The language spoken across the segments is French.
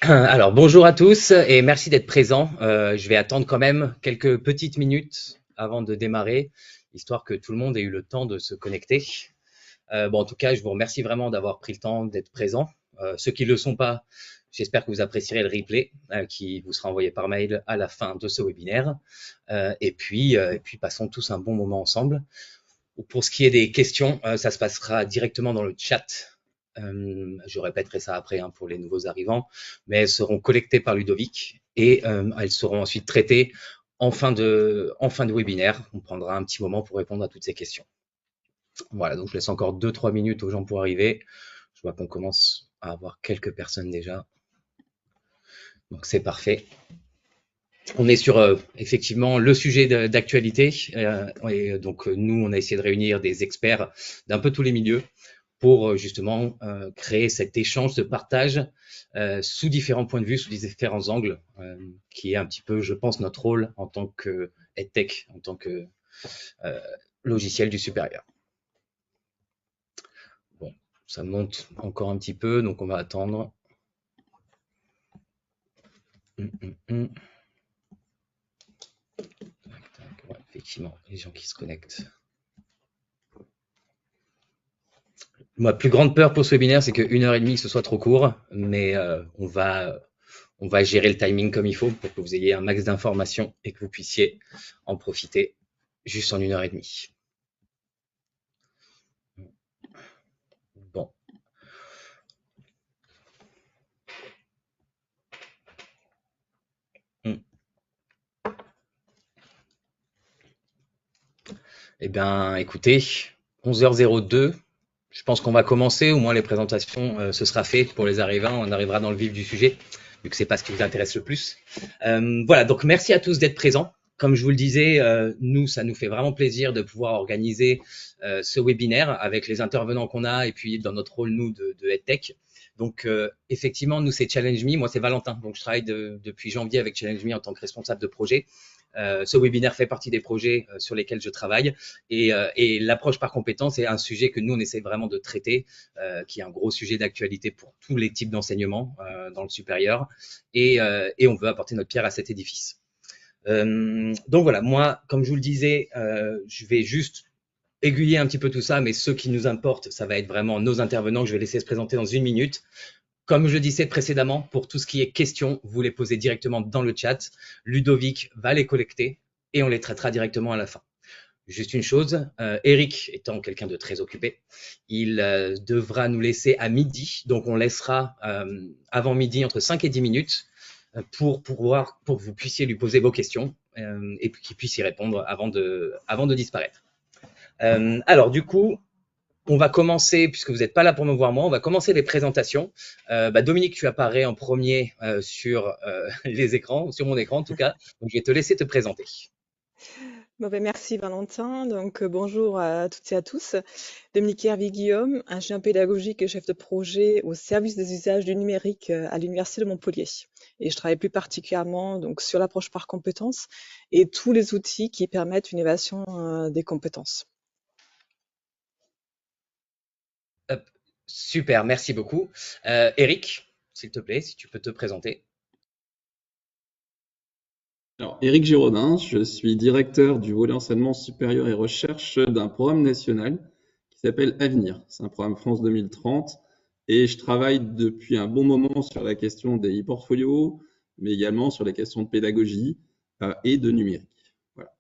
Alors, bonjour à tous et merci d'être présents. Je vais attendre quand même quelques petites minutes avant de démarrer, histoire que tout le monde ait eu le temps de se connecter. En tout cas, je vous remercie vraiment d'avoir pris le temps d'être présents. Ceux qui ne le sont pas, j'espère que vous apprécierez le replay qui vous sera envoyé par mail à la fin de ce webinaire. Et puis, passons tous un bon moment ensemble. Pour ce qui est des questions, ça se passera directement dans le chat. Je répéterai ça après pour les nouveaux arrivants, mais elles seront collectées par Ludovic et elles seront ensuite traitées en fin de webinaire. On prendra un petit moment pour répondre à toutes ces questions. Voilà, donc je laisse encore 2-3 minutes aux gens pour arriver. Je vois qu'on commence à avoir quelques personnes déjà. Donc c'est parfait. On est sur effectivement le sujet d'actualité. Et donc nous, on a essayé de réunir des experts d'un peu tous les milieux pour justement créer cet échange, ce partage sous différents points de vue, sous différents angles, qui est un petit peu, je pense, notre rôle en tant que EdTech, en tant que logiciel du supérieur. Bon, ça monte encore un petit peu, donc on va attendre. Ouais, effectivement, les gens qui se connectent. Ma plus grande peur pour ce webinaire, c'est que 1h30 ce soit trop court, mais on va gérer le timing comme il faut pour que vous ayez un max d'informations et que vous puissiez en profiter juste en 1h30. Bon. Eh bien, écoutez, 11h02, je pense qu'on va commencer, au moins les présentations, ce sera fait pour les arrivants, on arrivera dans le vif du sujet, vu que c'est pas ce qui vous intéresse le plus. Voilà, donc merci à tous d'être présents. Comme je vous le disais, nous, ça nous fait vraiment plaisir de pouvoir organiser ce webinaire avec les intervenants qu'on a et puis dans notre rôle, nous, de EdTech. Donc, effectivement, nous, c'est Challenge Me. Moi, c'est Valentin. Donc, je travaille depuis janvier avec Challenge Me en tant que responsable de projet. Ce webinaire fait partie des projets sur lesquels je travaille et l'approche par compétence est un sujet que nous, on essaie vraiment de traiter, qui est un gros sujet d'actualité pour tous les types d'enseignement dans le supérieur et on veut apporter notre pierre à cet édifice. Donc voilà, moi, comme je vous le disais, je vais juste aiguiller un petit peu tout ça, mais ce qui nous importe, ça va être vraiment nos intervenants que je vais laisser se présenter dans 1 minute. Comme je le disais précédemment, pour tout ce qui est questions, vous les posez directement dans le chat. Ludovic va les collecter et on les traitera directement à la fin. Juste une chose, Eric étant quelqu'un de très occupé, il devra nous laisser à midi. Donc, on laissera avant midi entre 5 et 10 minutes pour que vous puissiez lui poser vos questions et qu'il puisse y répondre avant de disparaître. Alors, du coup, on va commencer, puisque vous n'êtes pas là pour me voir moi, on va commencer les présentations. Dominique, tu apparais en premier sur les écrans, sur mon écran en tout cas. Donc, je vais te laisser te présenter. Merci Valentin. Donc bonjour à toutes et à tous. Dominique Hervé-Guillaume, ingénieur pédagogique et chef de projet au service des usages du numérique à l'Université de Montpellier. Et je travaille plus particulièrement donc sur l'approche par compétences et tous les outils qui permettent une évaluation des compétences. Super, merci beaucoup. Eric, s'il te plaît, si tu peux te présenter. Alors, Éric Giraudin, je suis directeur du volet enseignement supérieur et recherche d'un programme national qui s'appelle Avenir. C'est un programme France 2030 et je travaille depuis un bon moment sur la question des e-portfolios, mais également sur les questions de pédagogie et de numérique. Voilà.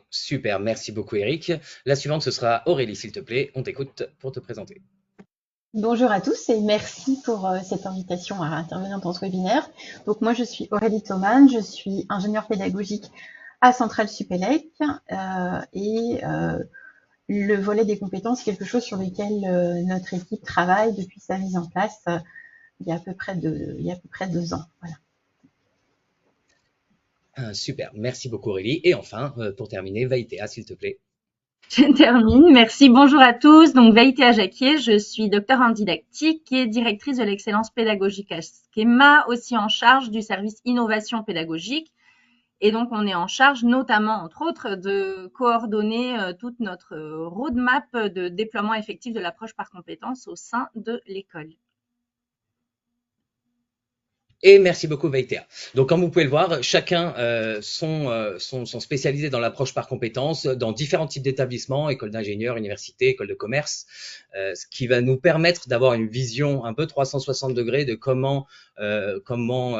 Super, merci beaucoup Eric. La suivante, ce sera Aurélie, s'il te plaît. On t'écoute pour te présenter. Bonjour à tous et merci pour cette invitation à intervenir dans ce webinaire. Donc moi je suis Aurélie Thoman, je suis ingénieure pédagogique à Centrale Supélec et le volet des compétences, quelque chose sur lequel notre équipe travaille depuis sa mise en place il y a à peu près 2 ans. Voilà. Super, merci beaucoup Aurélie. Et enfin, pour terminer, Vaïtéa, s'il te plaît. Je termine. Merci. Bonjour à tous. Donc, Vaïtéa Jacquier, je suis docteur en didactique et directrice de l'excellence pédagogique à Schema, aussi en charge du service innovation pédagogique. Et donc, on est en charge notamment, entre autres, de coordonner toute notre roadmap de déploiement effectif de l'approche par compétences au sein de l'école. Et merci beaucoup, Veitea. Donc, comme vous pouvez le voir, chacun sont spécialisés dans l'approche par compétences, dans différents types d'établissements, écoles d'ingénieurs, universités, écoles de commerce, ce qui va nous permettre d'avoir une vision un peu 360 degrés de comment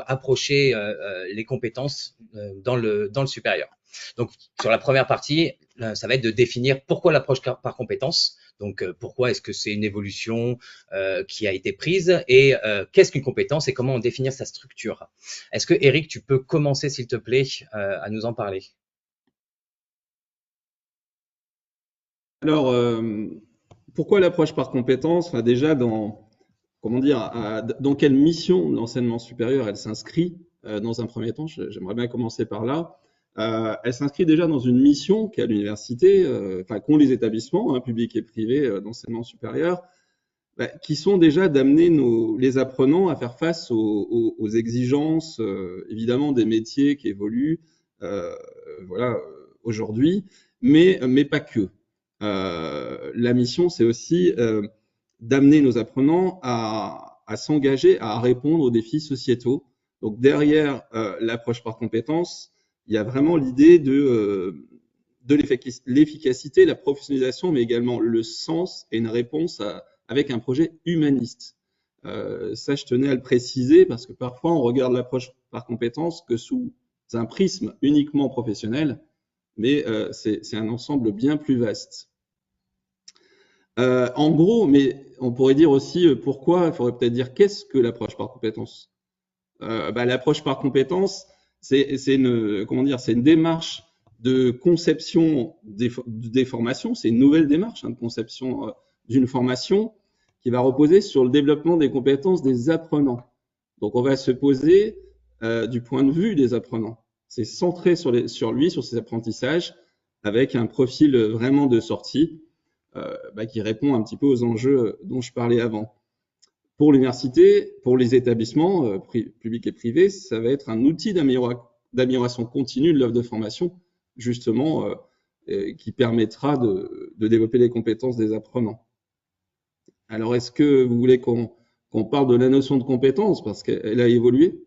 approcher les compétences dans le supérieur. Donc, sur la première partie, ça va être de définir pourquoi l'approche par compétences. Donc, pourquoi est-ce que c'est une évolution qui a été prise et qu'est-ce qu'une compétence et comment définir sa structure. Est-ce que, Eric, tu peux commencer, s'il te plaît, à nous en parler? Alors, pourquoi l'approche par compétences? Enfin, déjà, dans quelle mission l'enseignement supérieur elle s'inscrit dans un premier temps? J'aimerais bien commencer par là. Elle s'inscrit déjà dans une mission qu'a l'université, qu'ont les établissements publics et privés d'enseignement supérieur, qui sont déjà d'amener les apprenants à faire face aux exigences, évidemment, des métiers qui évoluent, aujourd'hui, mais pas que. La mission, c'est aussi d'amener nos apprenants à s'engager, à répondre aux défis sociétaux. Donc derrière l'approche par compétences, il y a vraiment l'idée de l'efficacité, la professionnalisation, mais également le sens et une réponse avec un projet humaniste. Ça, je tenais à le préciser parce que parfois on regarde l'approche par compétences que sous un prisme uniquement professionnel, mais c'est un ensemble bien plus vaste. En gros, mais on pourrait dire aussi pourquoi, il faudrait peut-être dire qu'est-ce que l'approche par compétences. L'approche par compétences, c'est une démarche de conception des formations, c'est une nouvelle démarche de conception d'une formation qui va reposer sur le développement des compétences des apprenants. Donc on va se poser du point de vue des apprenants. C'est centré sur lui, sur ses apprentissages, avec un profil vraiment de sortie qui répond un petit peu aux enjeux dont je parlais avant. Pour l'université, pour les établissements publics et privés, ça va être un outil d'amélioration continue de l'offre de formation, justement, qui permettra de développer les compétences des apprenants. Alors, est-ce que vous voulez qu'on parle de la notion de compétence parce qu'elle a évolué?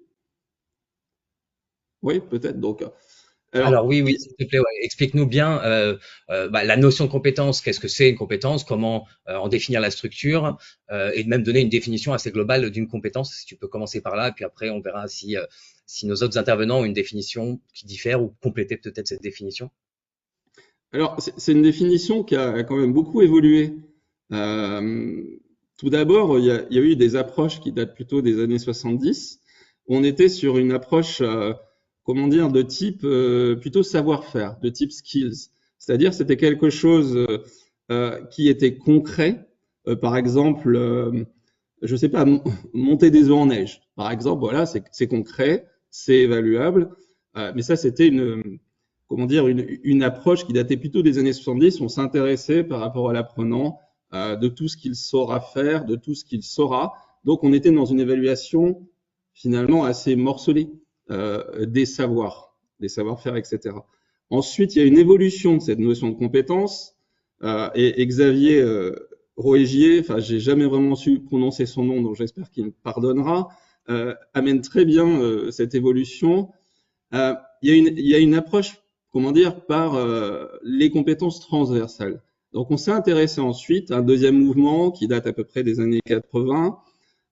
Oui, peut-être. Donc, alors oui, s'il te plaît, explique-nous bien la notion de compétence. Qu'est-ce que c'est une compétence? Comment en définir la structure et même donner une définition assez globale d'une compétence. Si tu peux commencer par là, et puis après on verra si nos autres intervenants ont une définition qui diffère ou compléter peut-être cette définition. Alors, c'est une définition qui a quand même beaucoup évolué. Tout d'abord, il y a eu des approches qui datent plutôt des années 70. On était sur une approche de type plutôt savoir-faire, de type skills. C'est-à-dire, c'était quelque chose qui était concret. Par exemple, je sais pas, monter des eaux en neige. Par exemple, voilà, c'est concret, c'est évaluable. Mais ça, c'était une approche qui datait plutôt des années 70. On s'intéressait par rapport à l'apprenant de tout ce qu'il saura faire, de tout ce qu'il saura. Donc, on était dans une évaluation finalement assez morcelée. Des savoir-faire, etc. Ensuite, il y a une évolution de cette notion de compétence et Xavier Roégier, j'ai jamais vraiment su prononcer son nom, donc j'espère qu'il me pardonnera, amène très bien cette évolution. Il y a une approche, par les compétences transversales. Donc, on s'est intéressé ensuite à un deuxième mouvement qui date à peu près des années 80,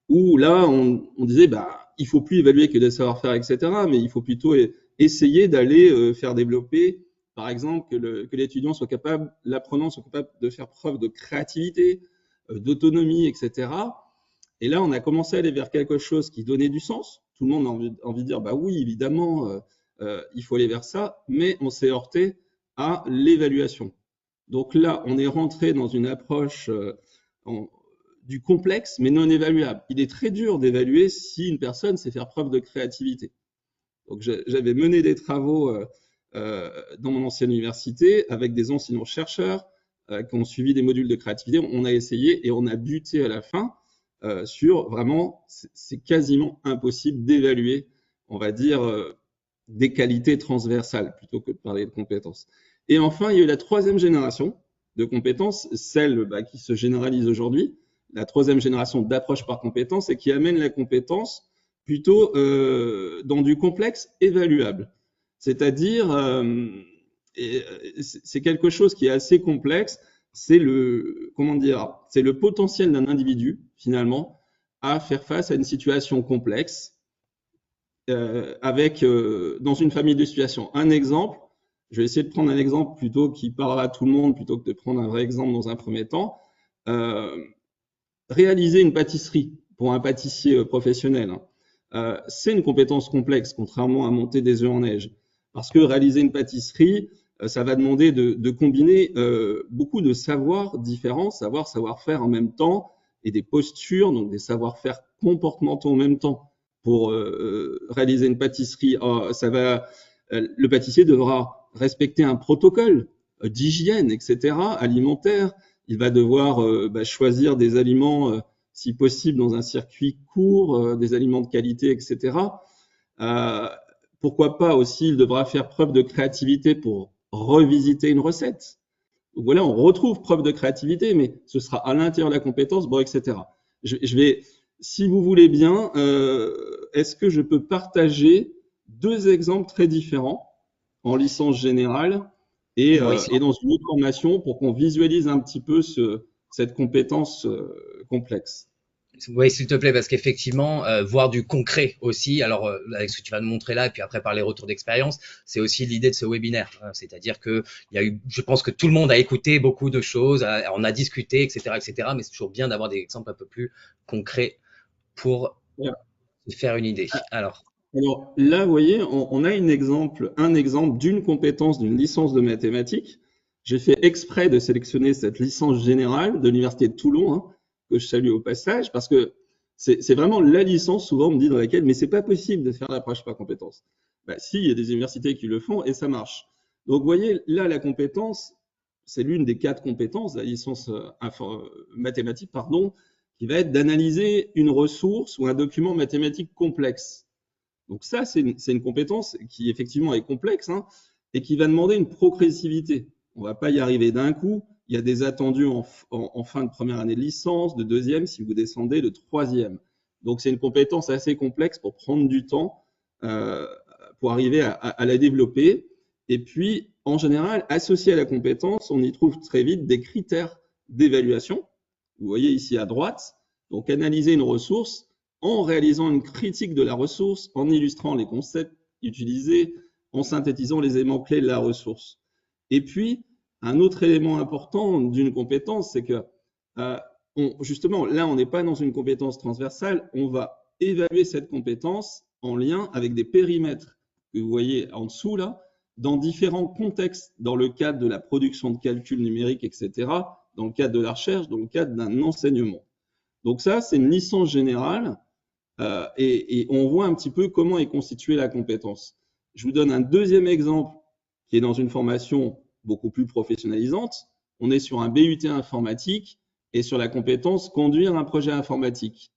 où là, on disait, il faut plus évaluer que des savoir-faire, etc., mais il faut plutôt essayer d'aller faire développer, par exemple, que l'étudiant soit capable, l'apprenant soit capable de faire preuve de créativité, d'autonomie, etc. Et là, on a commencé à aller vers quelque chose qui donnait du sens. Tout le monde a envie de dire, oui, évidemment, il faut aller vers ça, mais on s'est heurté à l'évaluation. Donc là, on est rentré dans une approche du complexe, mais non évaluable. Il est très dur d'évaluer si une personne sait faire preuve de créativité. Donc, j'avais mené des travaux dans mon ancienne université avec des enseignants-chercheurs qui ont suivi des modules de créativité. On a essayé et on a buté à la fin sur vraiment, c'est quasiment impossible d'évaluer, on va dire, des qualités transversales plutôt que de parler de compétences. Et enfin, il y a eu la troisième génération de compétences, celle qui se généralise aujourd'hui, la troisième génération d'approche par compétences et qui amène la compétence plutôt dans du complexe évaluable. C'est-à-dire, c'est quelque chose qui est assez complexe, c'est le potentiel d'un individu, finalement, à faire face à une situation complexe dans une famille de situations. Un exemple, je vais essayer de prendre un exemple plutôt qui parlera à tout le monde plutôt que de prendre un vrai exemple dans un premier temps. Réaliser une pâtisserie pour un pâtissier professionnel, c'est une compétence complexe, contrairement à monter des œufs en neige. Parce que réaliser une pâtisserie, ça va demander de combiner beaucoup de savoirs différents, savoir-faire en même temps, et des postures, donc des savoir-faire comportementaux en même temps. Pour réaliser une pâtisserie, le pâtissier devra respecter un protocole d'hygiène, etc., alimentaire. Il va devoir choisir des aliments, si possible, dans un circuit court, des aliments de qualité, etc. Pourquoi pas aussi, il devra faire preuve de créativité pour revisiter une recette. Donc voilà, on retrouve preuve de créativité, mais ce sera à l'intérieur de la compétence, etc. Je vais, si vous voulez bien, est-ce que je peux partager deux exemples très différents en licence générale et dans une autre formation pour qu'on visualise un petit peu cette compétence complexe? Oui, s'il te plaît, parce qu'effectivement, voir du concret aussi, alors avec ce que tu vas nous montrer là, et puis après par les retours d'expérience, c'est aussi l'idée de ce webinaire. C'est-à-dire que je pense que tout le monde a écouté beaucoup de choses, on a discuté, etc., mais c'est toujours bien d'avoir des exemples un peu plus concrets pour se faire une idée. Alors là, vous voyez, on a un exemple d'une compétence d'une licence de mathématiques. J'ai fait exprès de sélectionner cette licence générale de l'Université de Toulon, que je salue au passage, parce que c'est vraiment la licence, souvent on me dit dans laquelle, mais c'est pas possible de faire l'approche par compétence. Si, il y a des universités qui le font et ça marche. Donc, vous voyez, là, la compétence, c'est l'une des 4 compétences, la licence mathématique, qui va être d'analyser une ressource ou un document mathématique complexe. Donc ça, c'est une compétence qui effectivement est complexe et qui va demander une progressivité. On va pas y arriver d'un coup. Il y a des attendus en fin de première année de licence, de deuxième, si vous descendez, de troisième. Donc c'est une compétence assez complexe pour prendre du temps pour arriver à la développer. Et puis, en général, associé à la compétence, on y trouve très vite des critères d'évaluation. Vous voyez ici à droite, donc analyser une ressource en réalisant une critique de la ressource, en illustrant les concepts utilisés, en synthétisant les éléments clés de la ressource. Et puis, un autre élément important d'une compétence, c'est que justement, là, on n'est pas dans une compétence transversale, on va évaluer cette compétence en lien avec des périmètres que vous voyez en dessous là, dans différents contextes, dans le cadre de la production de calculs numériques, etc., dans le cadre de la recherche, dans le cadre d'un enseignement. Donc ça, c'est une licence générale et on voit un petit peu comment est constituée la compétence. Je vous donne un deuxième exemple qui est dans une formation beaucoup plus professionnalisante. On est sur un BUT informatique et sur la compétence conduire un projet informatique.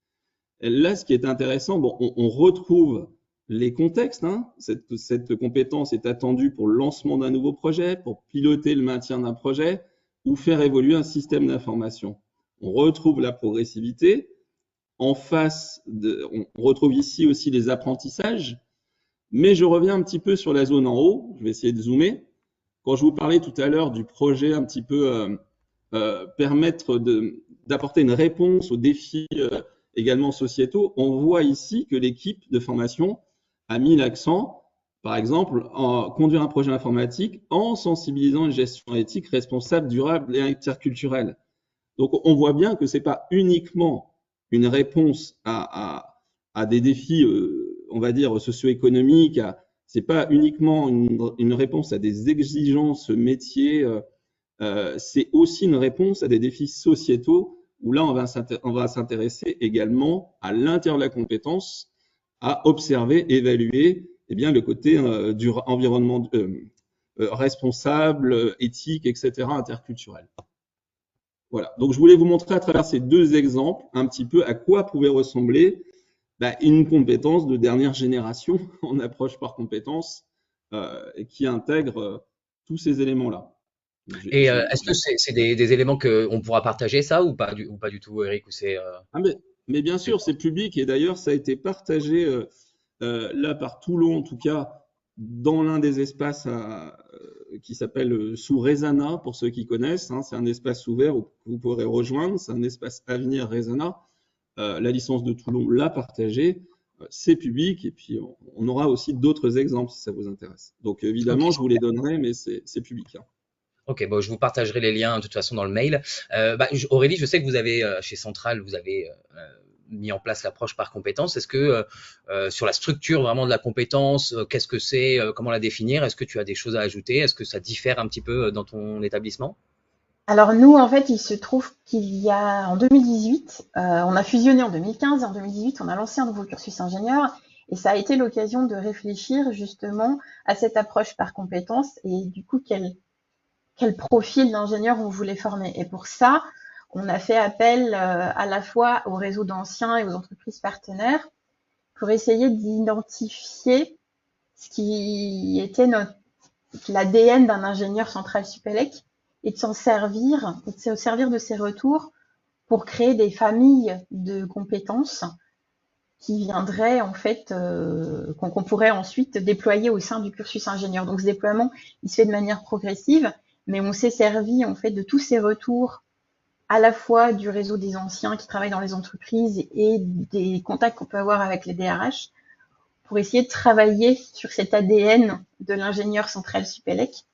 Et là, ce qui est intéressant, on retrouve les contextes. Cette compétence est attendue pour le lancement d'un nouveau projet, pour piloter le maintien d'un projet ou faire évoluer un système d'information. On retrouve la progressivité. En face, on retrouve ici aussi les apprentissages. Mais je reviens un petit peu sur la zone en haut. Je vais essayer de zoomer. Quand je vous parlais tout à l'heure du projet un petit peu permettre d'apporter une réponse aux défis également sociétaux, on voit ici que l'équipe de formation a mis l'accent, par exemple, en conduire un projet informatique en sensibilisant une gestion éthique, responsable, durable et interculturelle. Donc, on voit bien que c'est pas uniquement une réponse à des défis, on va dire, socio-économiques, c'est pas uniquement une réponse à des exigences métiers, c'est aussi une réponse à des défis sociétaux où là, on va s'intéresser également à l'intérieur de la compétence, à observer, évaluer le côté du environnement responsable, éthique, etc., interculturel. Voilà. Donc, je voulais vous montrer à travers ces deux exemples un petit peu à quoi pouvait ressembler une compétence de dernière génération en approche par compétence et qui intègre tous ces éléments-là. Et est-ce que c'est des éléments qu'on pourra partager ça ou pas du tout, Eric, ou c'est mais bien sûr, c'est public et d'ailleurs, ça a été partagé là par Toulon, en tout cas, dans l'un des espaces qui s'appelle sous Rezana, pour ceux qui connaissent. Hein, c'est un espace ouvert où vous pourrez rejoindre. C'est un espace Avenir Rezana. La licence de Toulon l'a partagé. C'est public et puis on aura aussi d'autres exemples si ça vous intéresse. Donc évidemment, Ok. je vous les donnerai, mais c'est public. Hein. Ok, bon, je vous partagerai les liens de toute façon dans le mail. Aurélie, je sais que vous avez chez Centrale, vous avez mis en place l'approche par compétence. Est-ce que sur la structure vraiment de la compétence, qu'est-ce que c'est, comment la définir? Est-ce que tu as des choses à ajouter? Est-ce que ça diffère un petit peu dans ton établissement? Alors nous, en fait, il se trouve qu'il y a en 2018, on a fusionné en 2015 et en 2018, on a lancé un nouveau cursus ingénieur et ça a été l'occasion de réfléchir justement à cette approche par compétences et du coup quel profil d'ingénieur on voulait former. Et pour ça, on a fait appel à la fois au réseau d'anciens et aux entreprises partenaires pour essayer d'identifier ce qui était l'ADN d'un ingénieur Centrale Supélec et de s'en servir, et de se servir de ces retours pour créer des familles de compétences qui viendraient en fait, qu'on pourrait ensuite déployer au sein du cursus ingénieur. Donc ce déploiement, il se fait de manière progressive, mais on s'est servi en fait de tous ces retours à la fois du réseau des anciens qui travaillent dans les entreprises et des contacts qu'on peut avoir avec les DRH pour essayer de travailler sur cet ADN de l'ingénieur Centrale Supélec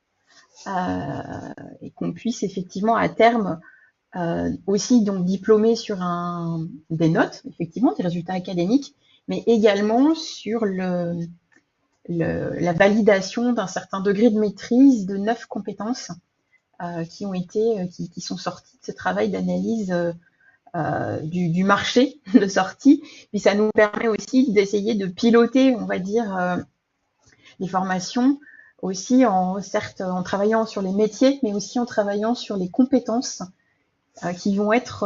et qu'on puisse effectivement à terme aussi donc diplômer sur des notes, effectivement, des résultats académiques, mais également sur la validation d'un certain degré de maîtrise de 9 compétences qui sont sorties de ce travail d'analyse du marché de sortie. Puis ça nous permet aussi d'essayer de piloter, on va dire, les formations aussi certes en travaillant sur les métiers, mais aussi en travaillant sur les compétences qui vont être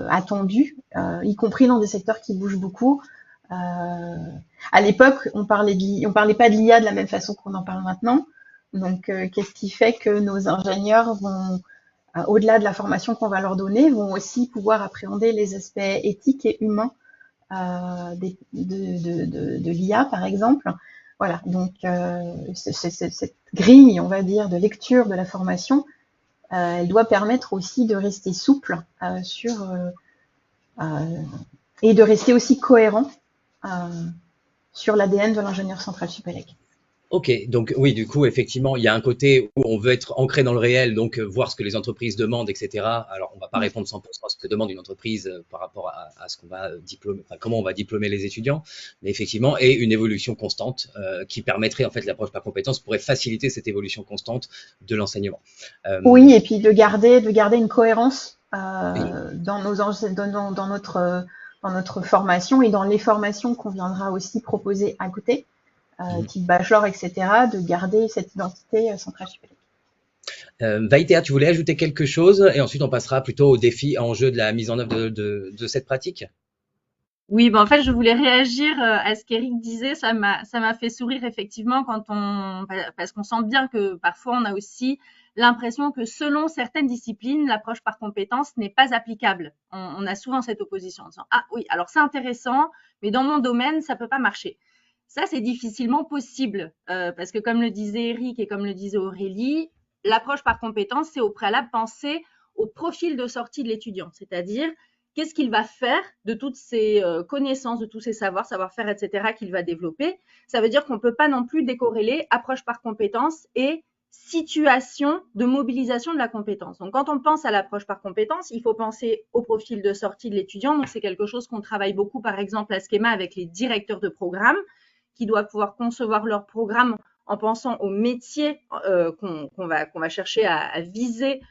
attendues, y compris dans des secteurs qui bougent beaucoup. À l'époque, on parlait pas de l'IA de la même façon qu'on en parle maintenant. Donc, qu'est-ce qui fait que nos ingénieurs vont, au-delà de la formation qu'on va leur donner, vont aussi pouvoir appréhender les aspects éthiques et humains de l'IA, par exemple. Voilà, donc cette grille, on va dire, de lecture de la formation, elle doit permettre aussi de rester souple et de rester aussi cohérent sur l'ADN de l'ingénieur Centrale Supélec. Ok, donc oui, du coup, effectivement, il y a un côté où on veut être ancré dans le réel, donc voir ce que les entreprises demandent, etc. Alors, on va pas répondre 100% à ce que demande une entreprise par rapport à ce qu'on va diplômer, enfin, comment on va diplômer les étudiants, mais effectivement, et une évolution constante qui permettrait, en fait, l'approche par compétence pourrait faciliter cette évolution constante de l'enseignement. Oui, et puis de garder une cohérence dans notre formation et dans les formations qu'on viendra aussi proposer à côté. Type bachelor, etc., de garder cette identité Centrale Supélec. Vaïtéa, tu voulais ajouter quelque chose et ensuite on passera plutôt au défi enjeu de la mise en œuvre de cette pratique. Oui, en fait, je voulais réagir à ce qu'Éric disait. Ça m'a fait sourire effectivement parce qu'on sent bien que parfois on a aussi l'impression que selon certaines disciplines, l'approche par compétence n'est pas applicable. On a souvent cette opposition en disant ah oui, alors c'est intéressant, mais dans mon domaine ça peut pas marcher. Ça, c'est difficilement possible parce que comme le disait Eric et comme le disait Aurélie, l'approche par compétence, c'est au préalable penser au profil de sortie de l'étudiant, c'est-à-dire qu'est-ce qu'il va faire de toutes ces connaissances, de tous ces savoir-faire, etc. qu'il va développer. Ça veut dire qu'on ne peut pas non plus décorréler approche par compétence et situation de mobilisation de la compétence. Donc, quand on pense à l'approche par compétence, il faut penser au profil de sortie de l'étudiant. Donc, c'est quelque chose qu'on travaille beaucoup, par exemple, à Schema avec les directeurs de programme, qui doivent pouvoir concevoir leur programme en pensant au métier qu'on va chercher à viser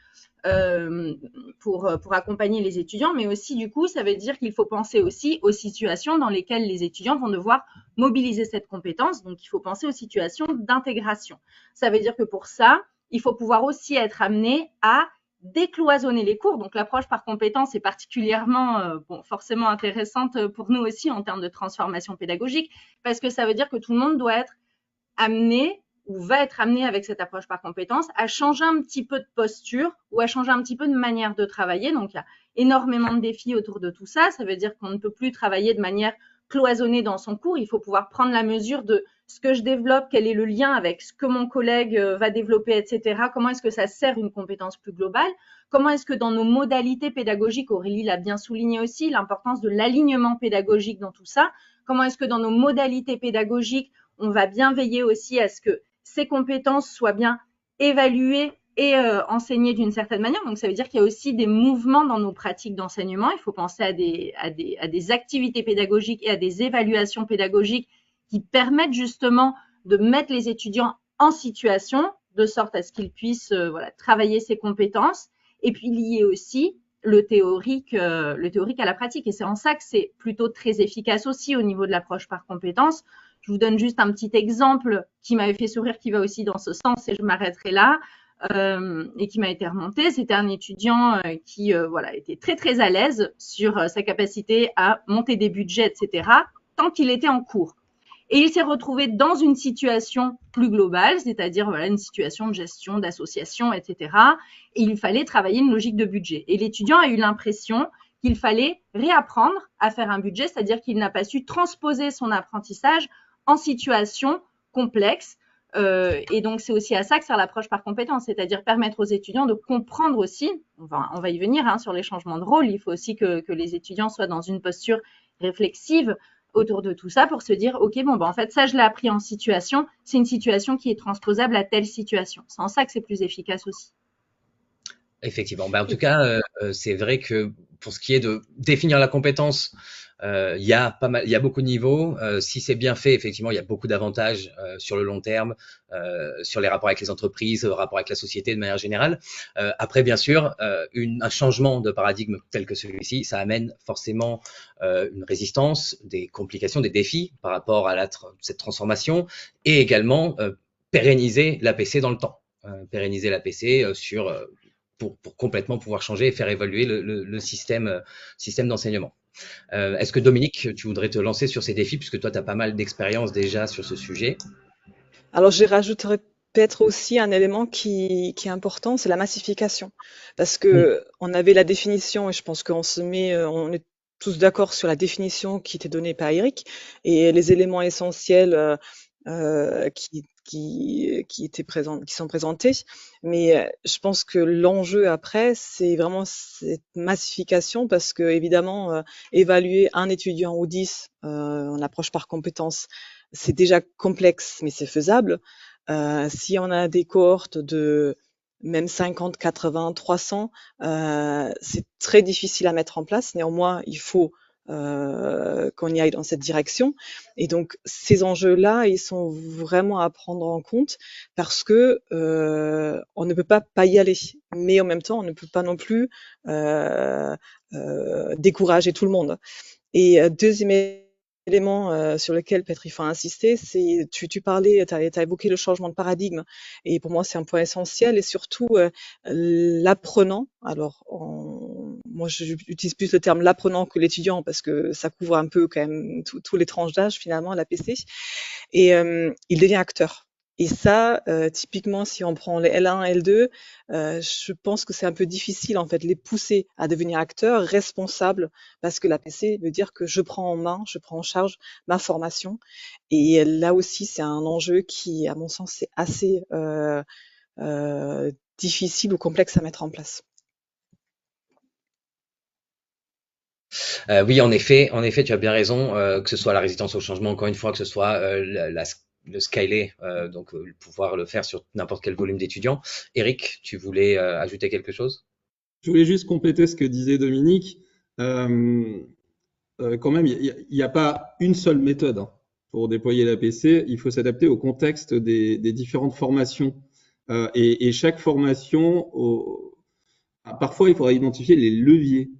pour accompagner les étudiants, mais aussi du coup, ça veut dire qu'il faut penser aussi aux situations dans lesquelles les étudiants vont devoir mobiliser cette compétence. Donc, il faut penser aux situations d'intégration. Ça veut dire que pour ça, il faut pouvoir aussi être amené à décloisonner les cours. Donc l'approche par compétences est particulièrement forcément intéressante pour nous aussi en termes de transformation pédagogique, parce que ça veut dire que tout le monde doit être amené ou va être amené avec cette approche par compétences à changer un petit peu de posture ou à changer un petit peu de manière de travailler. Donc il y a énormément de défis autour de tout ça. Ça veut dire qu'on ne peut plus travailler de manière cloisonnée dans son cours. Il faut pouvoir prendre la mesure de ce que je développe, quel est le lien avec ce que mon collègue va développer, etc. Comment est-ce que ça sert une compétence plus globale? Comment est-ce que dans nos modalités pédagogiques, Aurélie l'a bien souligné aussi, l'importance de l'alignement pédagogique dans tout ça. Comment est-ce que dans nos modalités pédagogiques, on va bien veiller aussi à ce que ces compétences soient bien évaluées et enseignées d'une certaine manière. Donc, ça veut dire qu'il y a aussi des mouvements dans nos pratiques d'enseignement. Il faut penser à des activités pédagogiques et à des évaluations pédagogiques qui permettent justement de mettre les étudiants en situation de sorte à ce qu'ils puissent travailler ces compétences et puis lier aussi le théorique à la pratique. Et c'est en ça que c'est plutôt très efficace aussi au niveau de l'approche par compétences. Je vous donne juste un petit exemple qui m'avait fait sourire, qui va aussi dans ce sens, et je m'arrêterai là, et qui m'a été remonté. C'était un étudiant qui était très très à l'aise sur sa capacité à monter des budgets, etc., tant qu'il était en cours. Et il s'est retrouvé dans une situation plus globale, c'est-à-dire une situation de gestion, d'association, etc. Et il fallait travailler une logique de budget. Et l'étudiant a eu l'impression qu'il fallait réapprendre à faire un budget, c'est-à-dire qu'il n'a pas su transposer son apprentissage en situation complexe. Et donc, c'est aussi à ça que sert l'approche par compétence, c'est-à-dire permettre aux étudiants de comprendre aussi, on va y venir sur les changements de rôle, il faut aussi que les étudiants soient dans une posture réflexive autour de tout ça pour se dire, ok, en fait, ça, je l'ai appris en situation, c'est une situation qui est transposable à telle situation. C'est en ça que c'est plus efficace aussi. Effectivement. En tout cas, c'est vrai que pour ce qui est de définir la compétence, il y a beaucoup de niveaux. Si c'est bien fait, effectivement, il y a beaucoup d'avantages sur le long terme, sur les rapports avec les entreprises, rapports avec la société de manière générale. Après, bien sûr, un changement de paradigme tel que celui-ci, ça amène forcément une résistance, des complications, des défis par rapport à cette transformation, et également pérenniser l'APC dans le temps. Pérenniser l'APC pour complètement pouvoir changer et faire évoluer le système d'enseignement. Est-ce que Dominique, tu voudrais te lancer sur ces défis, puisque toi, tu as pas mal d'expérience déjà sur ce sujet? Alors, je rajouterais peut-être aussi un élément qui est important, c'est la massification. Parce que on avait la définition, et je pense qu'on on est tous d'accord sur la définition qui était donnée par Eric, et les éléments essentiels qui sont présentés. Mais je pense que l'enjeu après, c'est vraiment cette massification, parce que évidemment, évaluer un étudiant ou 10 en approche par compétence, c'est déjà complexe, mais c'est faisable. Si on a des cohortes de même 50, 80, 300, c'est très difficile à mettre en place. Néanmoins, il faut qu'on y aille dans cette direction. Et donc, ces enjeux-là, ils sont vraiment à prendre en compte, parce que on ne peut pas y aller. Mais en même temps, on ne peut pas non plus décourager tout le monde. Et deuxième élément sur lequel peut-être il faut insister, c'est tu parlais, tu as évoqué le changement de paradigme, et pour moi c'est un point essentiel, et surtout l'apprenant. Alors moi j'utilise plus le terme l'apprenant que l'étudiant, parce que ça couvre un peu quand même tous les tranches d'âge finalement, l'APC, et il devient acteur. Et ça, typiquement, si on prend les L1, L2, je pense que c'est un peu difficile en fait de les pousser à devenir acteurs responsables, parce que l'APC veut dire que je prends en charge ma formation. Et là aussi, c'est un enjeu qui, à mon sens, est assez difficile ou complexe à mettre en place. Oui, en effet, tu as bien raison, que ce soit la résistance au changement, encore une fois, que ce soit le scaler, donc pouvoir le faire sur n'importe quel volume d'étudiants. Eric, tu voulais ajouter quelque chose? Je voulais juste compléter ce que disait Dominique. Quand même, il n'y a pas une seule méthode pour déployer l'APC. Il faut s'adapter au contexte des différentes formations. Et chaque formation, parfois, il faudra identifier les leviers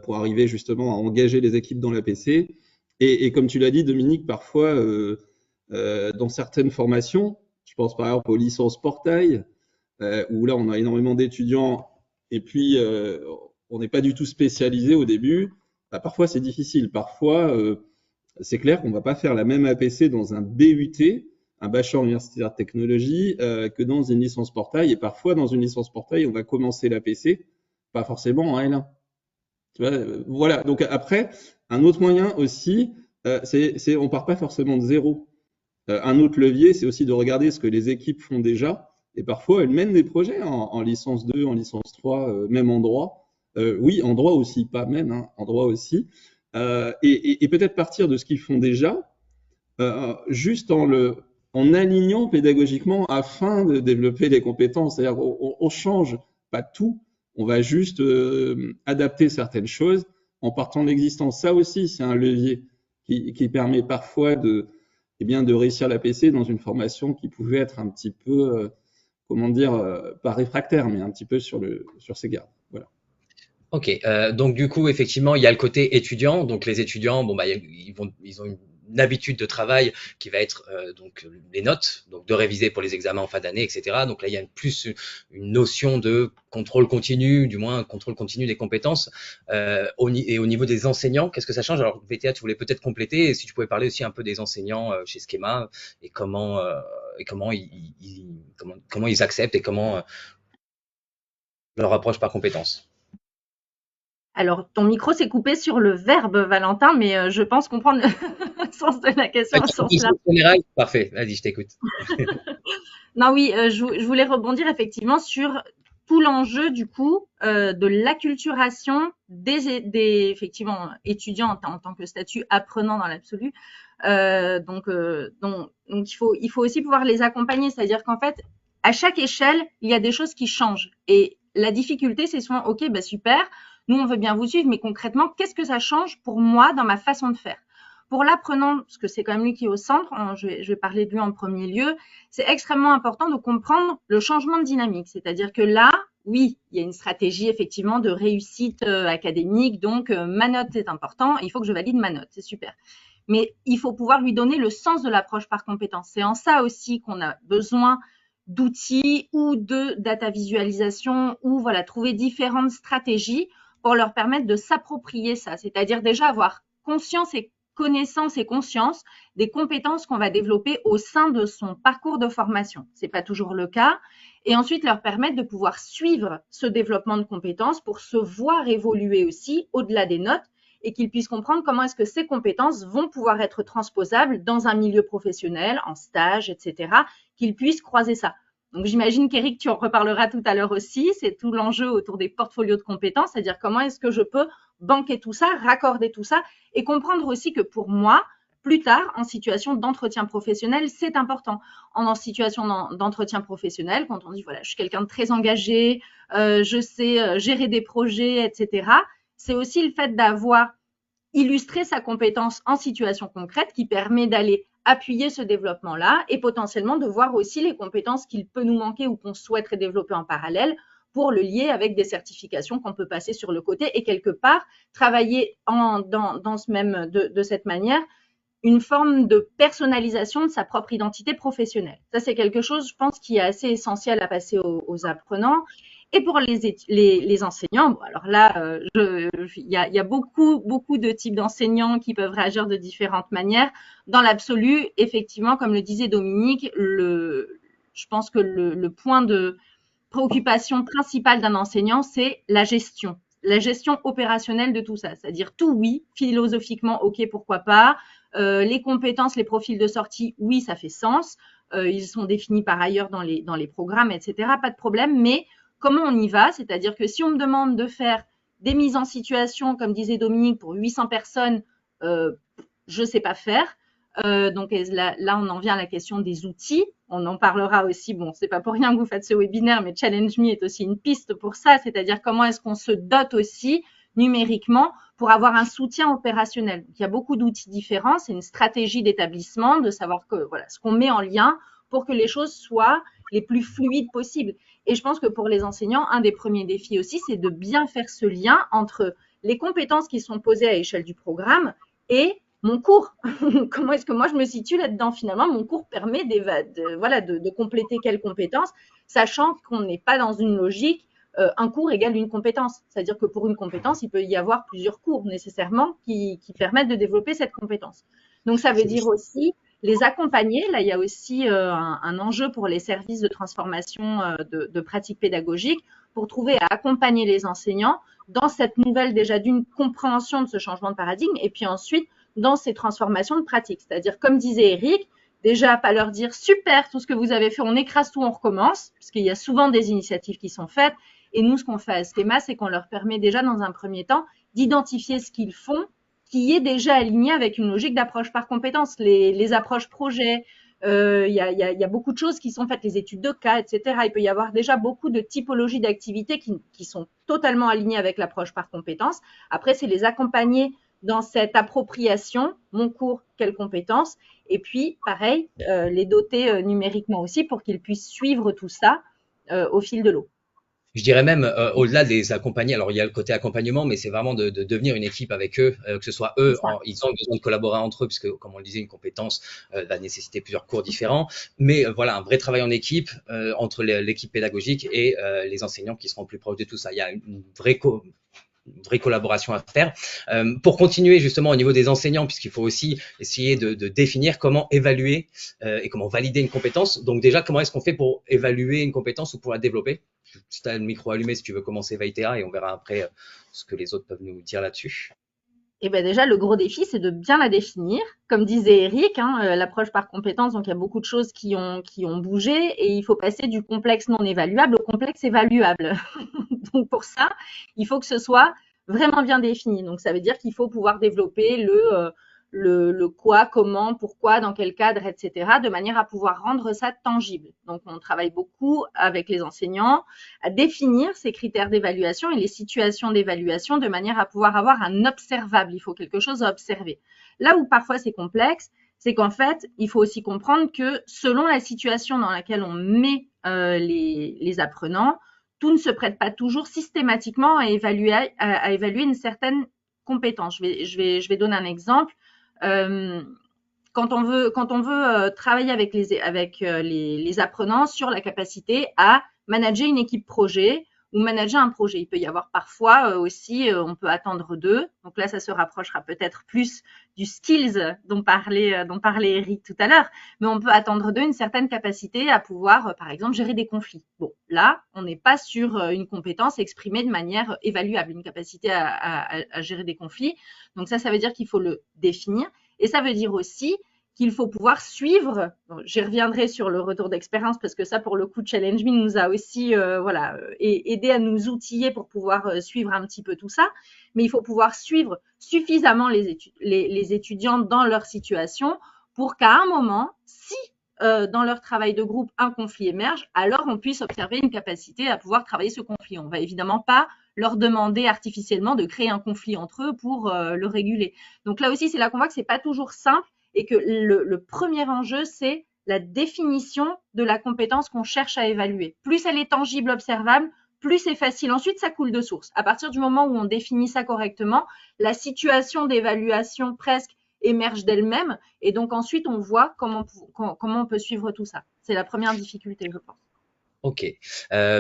pour arriver justement à engager les équipes dans l'APC. Et comme tu l'as dit, Dominique, parfois, dans certaines formations, je pense par exemple aux licences portail, où là on a énormément d'étudiants et puis on n'est pas du tout spécialisé au début, bah, parfois c'est difficile. Parfois, c'est clair qu'on ne va pas faire la même APC dans un BUT, un bachelor universitaire de technologie, que dans une licence portail. Et parfois, dans une licence portail, on va commencer l'APC, pas forcément en L1. Tu vois, voilà. Donc après, un autre moyen aussi, on part pas forcément de zéro. Un autre levier, c'est aussi de regarder ce que les équipes font déjà. Et parfois, elles mènent des projets en licence 2, en licence 3, même en droit. Oui, en droit aussi, pas même, hein, en droit aussi. Et peut-être partir de ce qu'ils font déjà, juste en alignant pédagogiquement afin de développer les compétences. C'est-à-dire on change pas tout, on va juste adapter certaines choses en partant de l'existence. Ça aussi, c'est un levier qui permet parfois de réussir l'APC dans une formation qui pouvait être un petit peu, pas réfractaire, mais un petit peu sur ses gardes. Voilà. Ok, donc du coup, effectivement, il y a le côté étudiant. Donc les étudiants, bon, bah, ils ont une habitude de travail qui va être donc les notes, donc de réviser pour les examens en fin d'année, etc. Donc là, il y a plus une notion de contrôle continu, du moins contrôle continu des compétences. Et au niveau des enseignants, qu'est-ce que ça change? Alors, VTA, tu voulais peut-être compléter, et si tu pouvais parler aussi un peu des enseignants chez Schema et comment ils acceptent et comment leur approche par compétences. Alors, ton micro s'est coupé sur le verbe, Valentin, mais je pense comprendre le sens de la question à ce sens-là. Général, parfait. Vas-y, je t'écoute. Non, oui, je voulais rebondir effectivement sur tout l'enjeu du coup de l'acculturation des effectivement étudiants en tant que statut apprenant dans l'absolu. Donc il faut aussi pouvoir les accompagner, c'est-à-dire qu'en fait à chaque échelle il y a des choses qui changent et la difficulté c'est souvent ok bah super, nous on veut bien vous suivre mais concrètement qu'est-ce que ça change pour moi dans ma façon de faire? Pour l'apprenant, parce que c'est quand même lui qui est au centre, je vais parler de lui en premier lieu, c'est extrêmement important de comprendre le changement de dynamique. C'est-à-dire que là, oui, il y a une stratégie effectivement de réussite académique, donc ma note est important, il faut que je valide ma note, c'est super. Mais il faut pouvoir lui donner le sens de l'approche par compétence. C'est en ça aussi qu'on a besoin d'outils ou de data visualisation ou voilà, trouver différentes stratégies pour leur permettre de s'approprier ça. C'est-à-dire déjà avoir conscience et connaissance et conscience des compétences qu'on va développer au sein de son parcours de formation. C'est pas toujours le cas. Et ensuite, leur permettre de pouvoir suivre ce développement de compétences pour se voir évoluer aussi au-delà des notes et qu'ils puissent comprendre comment est-ce que ces compétences vont pouvoir être transposables dans un milieu professionnel, en stage, etc., qu'ils puissent croiser ça. Donc, j'imagine qu'Éric, tu en reparleras tout à l'heure aussi. C'est tout l'enjeu autour des portfolios de compétences, c'est-à-dire comment est-ce que je peux banquer tout ça, raccorder tout ça et comprendre aussi que pour moi, plus tard, en situation d'entretien professionnel, c'est important. En situation d'entretien professionnel, quand on dit, voilà, je suis quelqu'un de très engagé, je sais gérer des projets, etc., c'est aussi le fait d'avoir illustré sa compétence en situation concrète qui permet d'aller appuyer ce développement-là et potentiellement de voir aussi les compétences qu'il peut nous manquer ou qu'on souhaiterait développer en parallèle pour le lier avec des certifications qu'on peut passer sur le côté et quelque part travailler dans ce même de cette manière une forme de personnalisation de sa propre identité professionnelle. Ça, c'est quelque chose, je pense, qui est assez essentiel à passer aux apprenants. Et pour les enseignants, bon, alors là, il y a beaucoup de types d'enseignants qui peuvent réagir de différentes manières. Dans l'absolu, effectivement, comme le disait Dominique, je pense que le point de préoccupation principale d'un enseignant, c'est la gestion opérationnelle de tout ça. C'est-à-dire tout, oui, philosophiquement, ok, pourquoi pas. Les compétences, les profils de sortie, oui, ça fait sens. Ils sont définis par ailleurs dans les programmes, etc. Pas de problème, mais comment on y va? C'est-à-dire que si on me demande de faire des mises en situation, comme disait Dominique, pour 800 personnes, je ne sais pas faire. Donc là, on en vient à la question des outils. On en parlera aussi. Bon, c'est pas pour rien que vous faites ce webinaire, mais Challenge Me est aussi une piste pour ça. C'est-à-dire comment est-ce qu'on se dote aussi numériquement pour avoir un soutien opérationnel. Donc, il y a beaucoup d'outils différents. C'est une stratégie d'établissement de savoir que voilà ce qu'on met en lien pour que les choses soient les plus fluides possibles. Et je pense que pour les enseignants, un des premiers défis aussi, c'est de bien faire ce lien entre les compétences qui sont posées à l'échelle du programme et mon cours. Comment est-ce que moi je me situe là-dedans? Finalement, mon cours permet de compléter quelles compétences, sachant qu'on n'est pas dans une logique un cours égale une compétence. C'est-à-dire que pour une compétence, il peut y avoir plusieurs cours nécessairement qui permettent de développer cette compétence. Donc, ça veut dire aussi les accompagner. Là, il y a aussi un enjeu pour les services de transformation de pratiques pédagogiques pour trouver à accompagner les enseignants dans cette nouvelle, déjà d'une compréhension de ce changement de paradigme et puis ensuite dans ces transformations de pratiques. C'est-à-dire, comme disait Eric, déjà pas leur dire super, tout ce que vous avez fait, on écrase tout, on recommence, parce qu'il y a souvent des initiatives qui sont faites. Et nous, ce qu'on fait à Schema, c'est qu'on leur permet déjà dans un premier temps d'identifier ce qu'ils font qui est déjà aligné avec une logique d'approche par compétences. Les approches projets, il y a beaucoup de choses qui sont faites, les études de cas, etc. Il peut y avoir déjà beaucoup de typologies d'activités qui sont totalement alignées avec l'approche par compétences. Après, c'est les accompagner dans cette appropriation, mon cours, quelles compétences, et puis, pareil, les doter numériquement aussi pour qu'ils puissent suivre tout ça au fil de l'eau. Je dirais même, au-delà des accompagner, alors il y a le côté accompagnement, mais c'est vraiment de devenir une équipe avec eux, que ce soit eux, ils ont besoin de collaborer entre eux, puisque, comme on le disait, une compétence va nécessiter plusieurs cours différents, mais voilà, un vrai travail en équipe entre l'équipe pédagogique et les enseignants qui seront plus proches de tout ça. Il y a une vraie collaboration à faire. Pour continuer justement au niveau des enseignants, puisqu'il faut aussi essayer de définir comment évaluer et comment valider une compétence. Donc déjà, comment est-ce qu'on fait pour évaluer une compétence ou pour la développer? Si tu as le micro allumé, si tu veux commencer, Vaitea, et on verra après ce que les autres peuvent nous dire là-dessus. Et bien déjà, le gros défi, c'est de bien la définir. Comme disait Eric, l'approche par compétence, donc il y a beaucoup de choses qui ont bougé et il faut passer du complexe non évaluable au complexe évaluable. Donc pour ça, il faut que ce soit vraiment bien défini. Donc ça veut dire qu'il faut pouvoir développer le quoi, comment, pourquoi, dans quel cadre, etc., de manière à pouvoir rendre ça tangible. Donc, on travaille beaucoup avec les enseignants à définir ces critères d'évaluation et les situations d'évaluation de manière à pouvoir avoir un observable. Il faut quelque chose à observer. Là où parfois c'est complexe, c'est qu'en fait, il faut aussi comprendre que selon la situation dans laquelle on met les apprenants, tout ne se prête pas toujours systématiquement à évaluer une certaine compétence. Je vais donner un exemple. Quand on veut travailler avec les apprenants sur la capacité à manager une équipe projet ou manager un projet. Il peut y avoir parfois aussi, on peut attendre d'eux. Donc là, ça se rapprochera peut-être plus du skills dont parlait Eric tout à l'heure, mais on peut attendre d'eux une certaine capacité à pouvoir, par exemple, gérer des conflits. Bon, là, on n'est pas sur une compétence exprimée de manière évaluable, une capacité à gérer des conflits. Donc ça veut dire qu'il faut le définir. Et ça veut dire aussi qu'il faut pouvoir suivre. Bon, j'y reviendrai sur le retour d'expérience parce que ça, pour le coup, Challenge Me nous a aussi aidé à nous outiller pour pouvoir suivre un petit peu tout ça. Mais il faut pouvoir suivre suffisamment les étudiants dans leur situation pour qu'à un moment, si dans leur travail de groupe, un conflit émerge, alors on puisse observer une capacité à pouvoir travailler ce conflit. On va évidemment pas leur demander artificiellement de créer un conflit entre eux pour le réguler. Donc là aussi, c'est là qu'on voit que c'est pas toujours simple et que le premier enjeu, c'est la définition de la compétence qu'on cherche à évaluer. Plus elle est tangible, observable, plus c'est facile. Ensuite, ça coule de source. À partir du moment où on définit ça correctement, la situation d'évaluation presque émerge d'elle-même et donc ensuite on voit comment on peut suivre tout ça. C'est la première difficulté, je pense. Ok,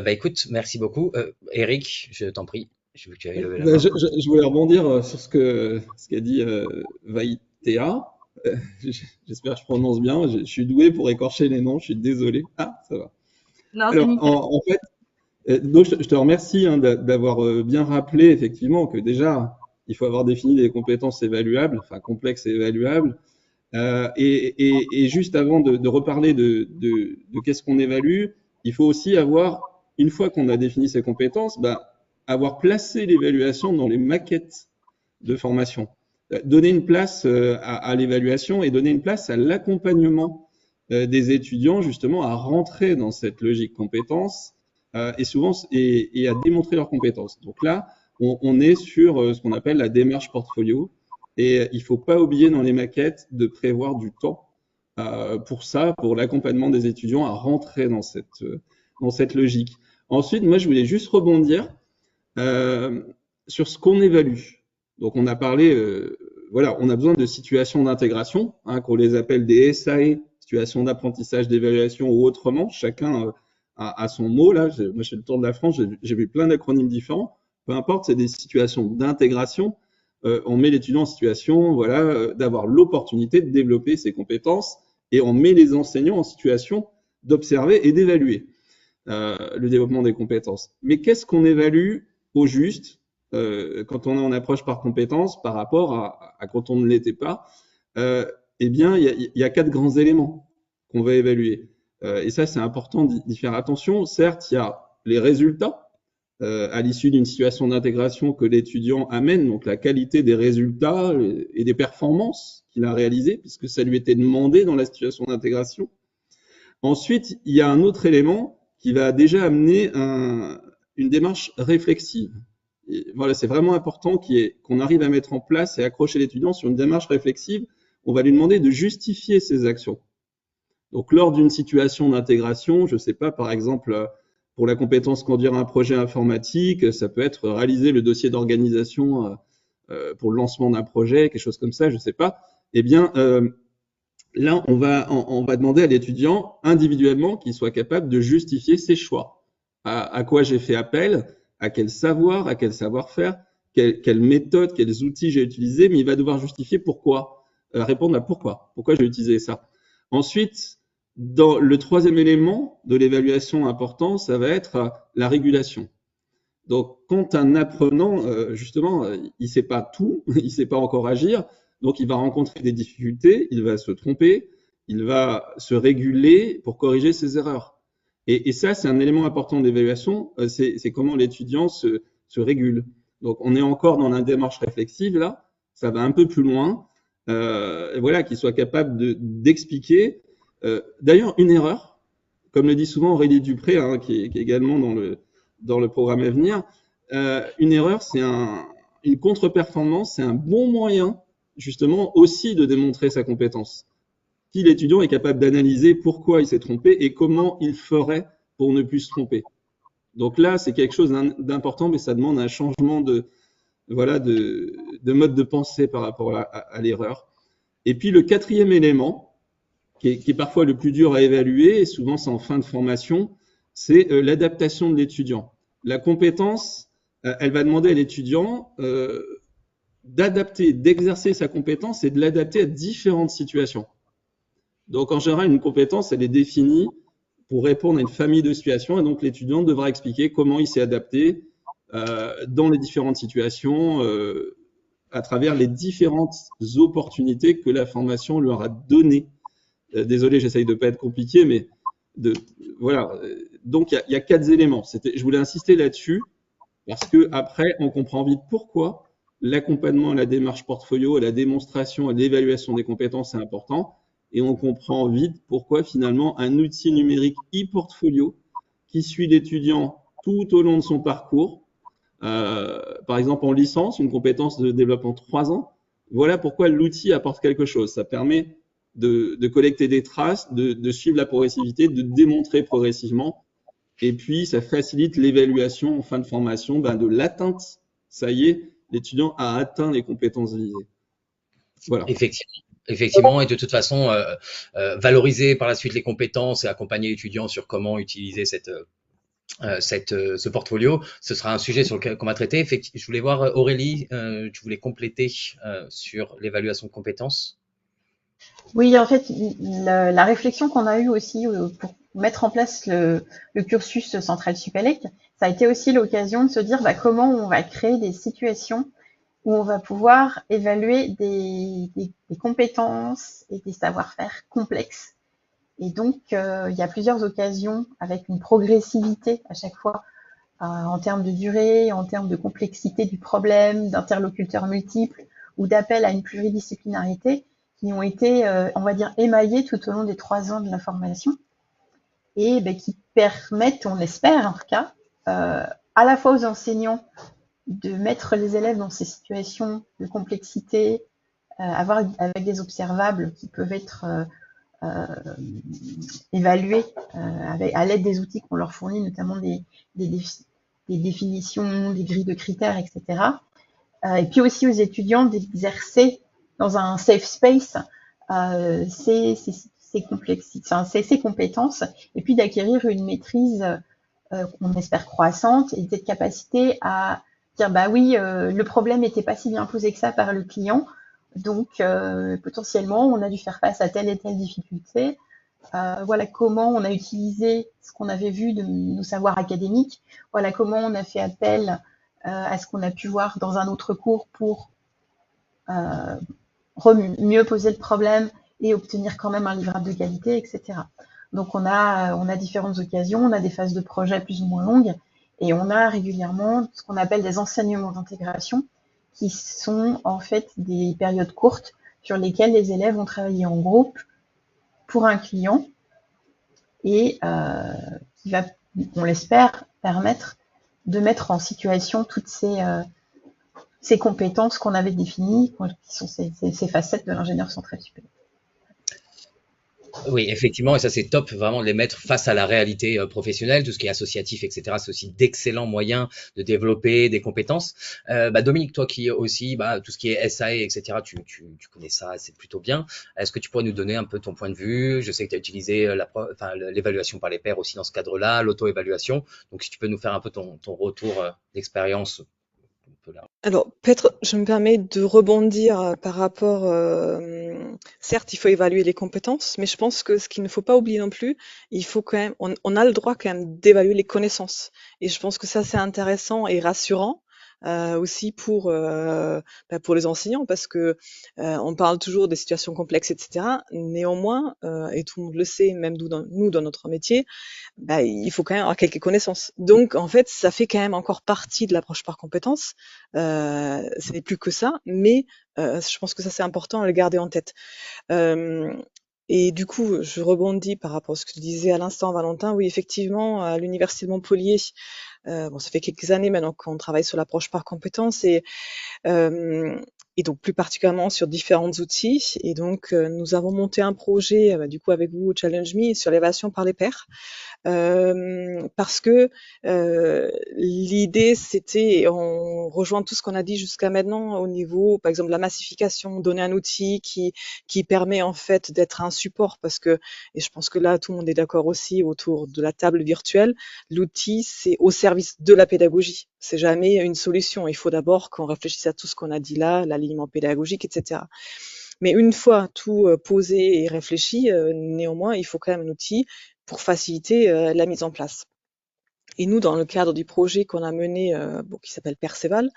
écoute, merci beaucoup. Eric, je t'en prie. Je veux que tu ailles lever la main. Je voulais rebondir sur ce qu'a dit Vaitea. J'espère que je prononce bien. Je suis doué pour écorcher les noms. Je suis désolé. Ah, ça va. Non, alors, en fait, donc je te remercie d'avoir bien rappelé effectivement que déjà il faut avoir défini des compétences évaluables, enfin complexes et évaluables. Et juste avant de reparler de qu'est-ce qu'on évalue, il faut aussi avoir, une fois qu'on a défini ces compétences, avoir placé l'évaluation dans les maquettes de formation. Donner une place à l'évaluation et donner une place à l'accompagnement des étudiants justement à rentrer dans cette logique compétence et à démontrer leurs compétences. Donc là, on est sur ce qu'on appelle la démarche portfolio et il faut pas oublier dans les maquettes de prévoir du temps pour l'accompagnement des étudiants à rentrer dans cette logique. Ensuite, moi, je voulais juste rebondir sur ce qu'on évalue. Donc, on a parlé, on a besoin de situations d'intégration, qu'on les appelle des SAE, situations d'apprentissage, d'évaluation ou autrement. Chacun à son mot. Là, moi, je fais le tour de la France, j'ai vu plein d'acronymes différents. Peu importe, c'est des situations d'intégration. On met l'étudiant en situation, voilà, d'avoir l'opportunité de développer ses compétences, et on met les enseignants en situation d'observer et d'évaluer le développement des compétences. Mais qu'est-ce qu'on évalue au juste quand on est en approche par compétences par rapport à quand on ne l'était pas? Eh bien, il y a 4 grands éléments qu'on va évaluer. Et ça, c'est important d'y faire attention. Certes, il y a les résultats à l'issue d'une situation d'intégration que l'étudiant amène, donc la qualité des résultats et des performances qu'il a réalisées, puisque ça lui était demandé dans la situation d'intégration. Ensuite, il y a un autre élément qui va déjà amener une démarche réflexive. Et voilà, c'est vraiment important qu'on arrive à mettre en place et accrocher l'étudiant sur une démarche réflexive. On va lui demander de justifier ses actions. Donc, lors d'une situation d'intégration, je ne sais pas, par exemple, pour la compétence conduire un projet informatique, ça peut être réaliser le dossier d'organisation pour le lancement d'un projet, quelque chose comme ça, je ne sais pas. Eh bien, là, on va demander à l'étudiant individuellement qu'il soit capable de justifier ses choix. À quoi j'ai fait appel, à quel savoir, à quel savoir-faire, quelle méthode, quels outils j'ai utilisés, mais il va devoir justifier pourquoi, répondre à pourquoi j'ai utilisé ça. Ensuite, dans le troisième élément de l'évaluation important, ça va être la régulation. Donc, quand un apprenant, justement, il sait pas tout, il sait pas encore agir, donc il va rencontrer des difficultés, il va se tromper, il va se réguler pour corriger ses erreurs. Et ça, c'est un élément important d'évaluation, c'est comment l'étudiant se régule. Donc, on est encore dans la démarche réflexive, là, ça va un peu plus loin, voilà, qu'il soit capable d'expliquer. D'ailleurs, une erreur, comme le dit souvent Aurélie Dupré, hein, qui est également dans le programme à venir, une erreur, c'est une contre-performance, c'est un bon moyen, justement, aussi de démontrer sa compétence. Si l'étudiant est capable d'analyser pourquoi il s'est trompé et comment il ferait pour ne plus se tromper. Donc là, c'est quelque chose d'important, mais ça demande un changement de mode de pensée par rapport à l'erreur. Et puis le quatrième élément, qui est parfois le plus dur à évaluer, et souvent c'est en fin de formation, c'est l'adaptation de l'étudiant. La compétence, elle va demander à l'étudiant d'adapter, d'exercer sa compétence et de l'adapter à différentes situations. Donc en général, une compétence, elle est définie pour répondre à une famille de situations, et donc l'étudiant devra expliquer comment il s'est adapté dans les différentes situations, à travers les différentes opportunités que la formation lui aura données. Désolé, j'essaye de ne pas être compliqué, mais voilà. Donc il y a 4 éléments. Je voulais insister là-dessus parce que après, on comprend vite pourquoi l'accompagnement à la démarche portfolio, à la démonstration, à l'évaluation des compétences est important. Et on comprend vite pourquoi finalement un outil numérique e-portfolio qui suit l'étudiant tout au long de son parcours, par exemple en licence, une compétence de développement 3 ans, voilà pourquoi l'outil apporte quelque chose. Ça permet de collecter des traces, de suivre la progressivité, de démontrer progressivement, et puis ça facilite l'évaluation en fin de formation de l'atteinte. Ça y est, l'étudiant a atteint les compétences visées. Voilà. Effectivement, et de toute façon, valoriser par la suite les compétences et accompagner l'étudiant sur comment utiliser ce portfolio, ce sera un sujet sur lequel on va traiter. Je voulais voir Aurélie, tu voulais compléter sur l'évaluation de compétences. Oui, en fait, la réflexion qu'on a eue aussi pour mettre en place le cursus Centrale Supélec, ça a été aussi l'occasion de se dire comment on va créer des situations où on va pouvoir évaluer des compétences et des savoir-faire complexes. Et donc, il y a plusieurs occasions avec une progressivité à chaque fois, en termes de durée, en termes de complexité du problème, d'interlocuteurs multiples ou d'appel à une pluridisciplinarité qui ont été, on va dire, émaillés tout au long des 3 ans de la formation et qui permettent, on espère en tout cas, à la fois aux enseignants de mettre les élèves dans ces situations de complexité, avec des observables qui peuvent être évalués à l'aide des outils qu'on leur fournit, notamment des définitions, des grilles de critères, etc. Et puis aussi aux étudiants d'exercer dans un safe space ces ses compétences, et puis d'acquérir une maîtrise, on espère croissante, et cette capacité à dire bah oui, le problème n'était pas si bien posé que ça par le client, donc potentiellement on a dû faire face à telle et telle difficulté. Voilà comment on a utilisé ce qu'on avait vu de nos savoirs académiques, voilà comment on a fait appel à ce qu'on a pu voir dans un autre cours pour mieux poser le problème et obtenir quand même un livrable de qualité, etc. Donc on a différentes occasions, on a des phases de projet plus ou moins longues, et on a régulièrement ce qu'on appelle des enseignements d'intégration, qui sont en fait des périodes courtes sur lesquelles les élèves vont travailler en groupe pour un client, et qui va, on l'espère, permettre de mettre en situation toutes ces compétences qu'on avait définies, qui sont ces facettes de l'ingénieur central supérieur. Oui, effectivement, et ça c'est top, vraiment de les mettre face à la réalité professionnelle, tout ce qui est associatif, etc. C'est aussi d'excellents moyens de développer des compétences. Dominique, toi qui aussi, tout ce qui est SAE, etc., tu connais ça, c'est plutôt bien. Est-ce que tu pourrais nous donner un peu ton point de vue? Je sais que tu as utilisé l'évaluation par les pairs aussi dans ce cadre-là, l'auto-évaluation. Donc si tu peux nous faire un peu ton retour d'expérience. Alors, peut-être, je me permets de rebondir par rapport, certes, il faut évaluer les compétences, mais je pense que ce qu'il ne faut pas oublier non plus, il faut quand même, on a le droit quand même d'évaluer les connaissances. Et je pense que ça, c'est intéressant et rassurant. Aussi pour les enseignants, parce que on parle toujours des situations complexes, etc. Néanmoins, et tout le monde le sait, même nous dans notre métier, il faut quand même avoir quelques connaissances. Donc en fait, ça fait quand même encore partie de l'approche par compétences. Ce n'est plus que ça, mais je pense que ça c'est important à le garder en tête. Et du coup, je rebondis par rapport à ce que tu disais à l'instant, Valentin. Oui, effectivement, à l'université de Montpellier, ça fait quelques années maintenant qu'on travaille sur l'approche par compétences, et donc plus particulièrement sur différents outils. Et donc, nous avons monté un projet, du coup avec vous, Challenge Me, sur l'évaluation par les pairs. Parce que l'idée, c'était, et on rejoint tout ce qu'on a dit jusqu'à maintenant au niveau, par exemple, de la massification, donner un outil qui permet en fait d'être un support, parce que, et je pense que là, tout le monde est d'accord aussi autour de la table virtuelle, l'outil, c'est au service de la pédagogie. C'est jamais une solution. Il faut d'abord qu'on réfléchisse à tout ce qu'on a dit là, l'alignement pédagogique, etc. Mais une fois tout posé et réfléchi, néanmoins, il faut quand même un outil pour faciliter la mise en place. Et nous, dans le cadre du projet qu'on a mené, qui s'appelle Perceval,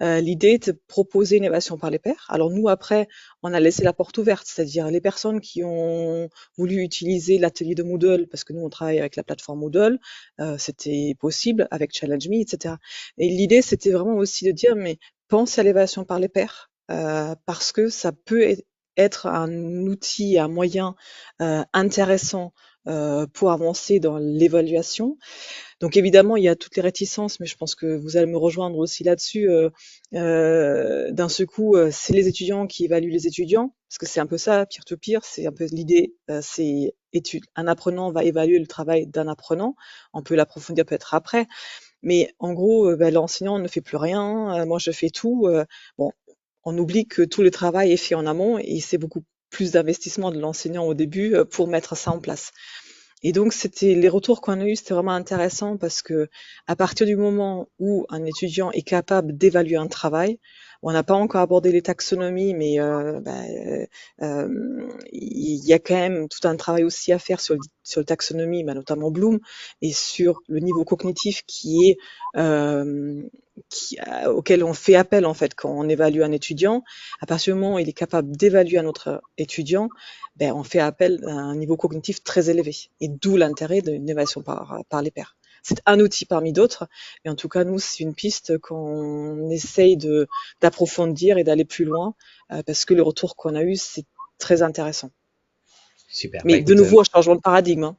l'idée est de proposer une évaluation par les pairs. Alors nous, après, on a laissé la porte ouverte, c'est-à-dire les personnes qui ont voulu utiliser l'atelier de Moodle, parce que nous, on travaille avec la plateforme Moodle, c'était possible avec Challenge Me, etc. Et l'idée, c'était vraiment aussi de dire, mais pense à l'évaluation par les pairs, parce que ça peut être un outil, un moyen intéressant pour avancer dans l'évaluation. Donc évidemment, il y a toutes les réticences, mais je pense que vous allez me rejoindre aussi là-dessus. D'un seul coup, c'est les étudiants qui évaluent les étudiants, parce que c'est un peu ça, peer-to-peer, c'est un peu l'idée, c'est un apprenant va évaluer le travail d'un apprenant. On peut l'approfondir peut-être après, mais en gros, l'enseignant ne fait plus rien, moi je fais tout. Bon, on oublie que tout le travail est fait en amont, et c'est beaucoup plus d'investissement de l'enseignant au début pour mettre ça en place. Et donc, les retours qu'on a eus, c'était vraiment intéressant, parce que à partir du moment où un étudiant est capable d'évaluer un travail, on n'a pas encore abordé les taxonomies, mais il y a quand même tout un travail aussi à faire sur le taxonomie, notamment Bloom, et sur le niveau cognitif auquel on fait appel en fait quand on évalue un étudiant. À partir du moment où il est capable d'évaluer un autre étudiant, on fait appel à un niveau cognitif très élevé, et d'où l'intérêt d'une évaluation par les pairs. C'est un outil parmi d'autres, et en tout cas, nous, c'est une piste qu'on essaye d'approfondir et d'aller plus loin, parce que le retour qu'on a eu, c'est très intéressant. Super. Mais de nouveau, un changement de paradigme,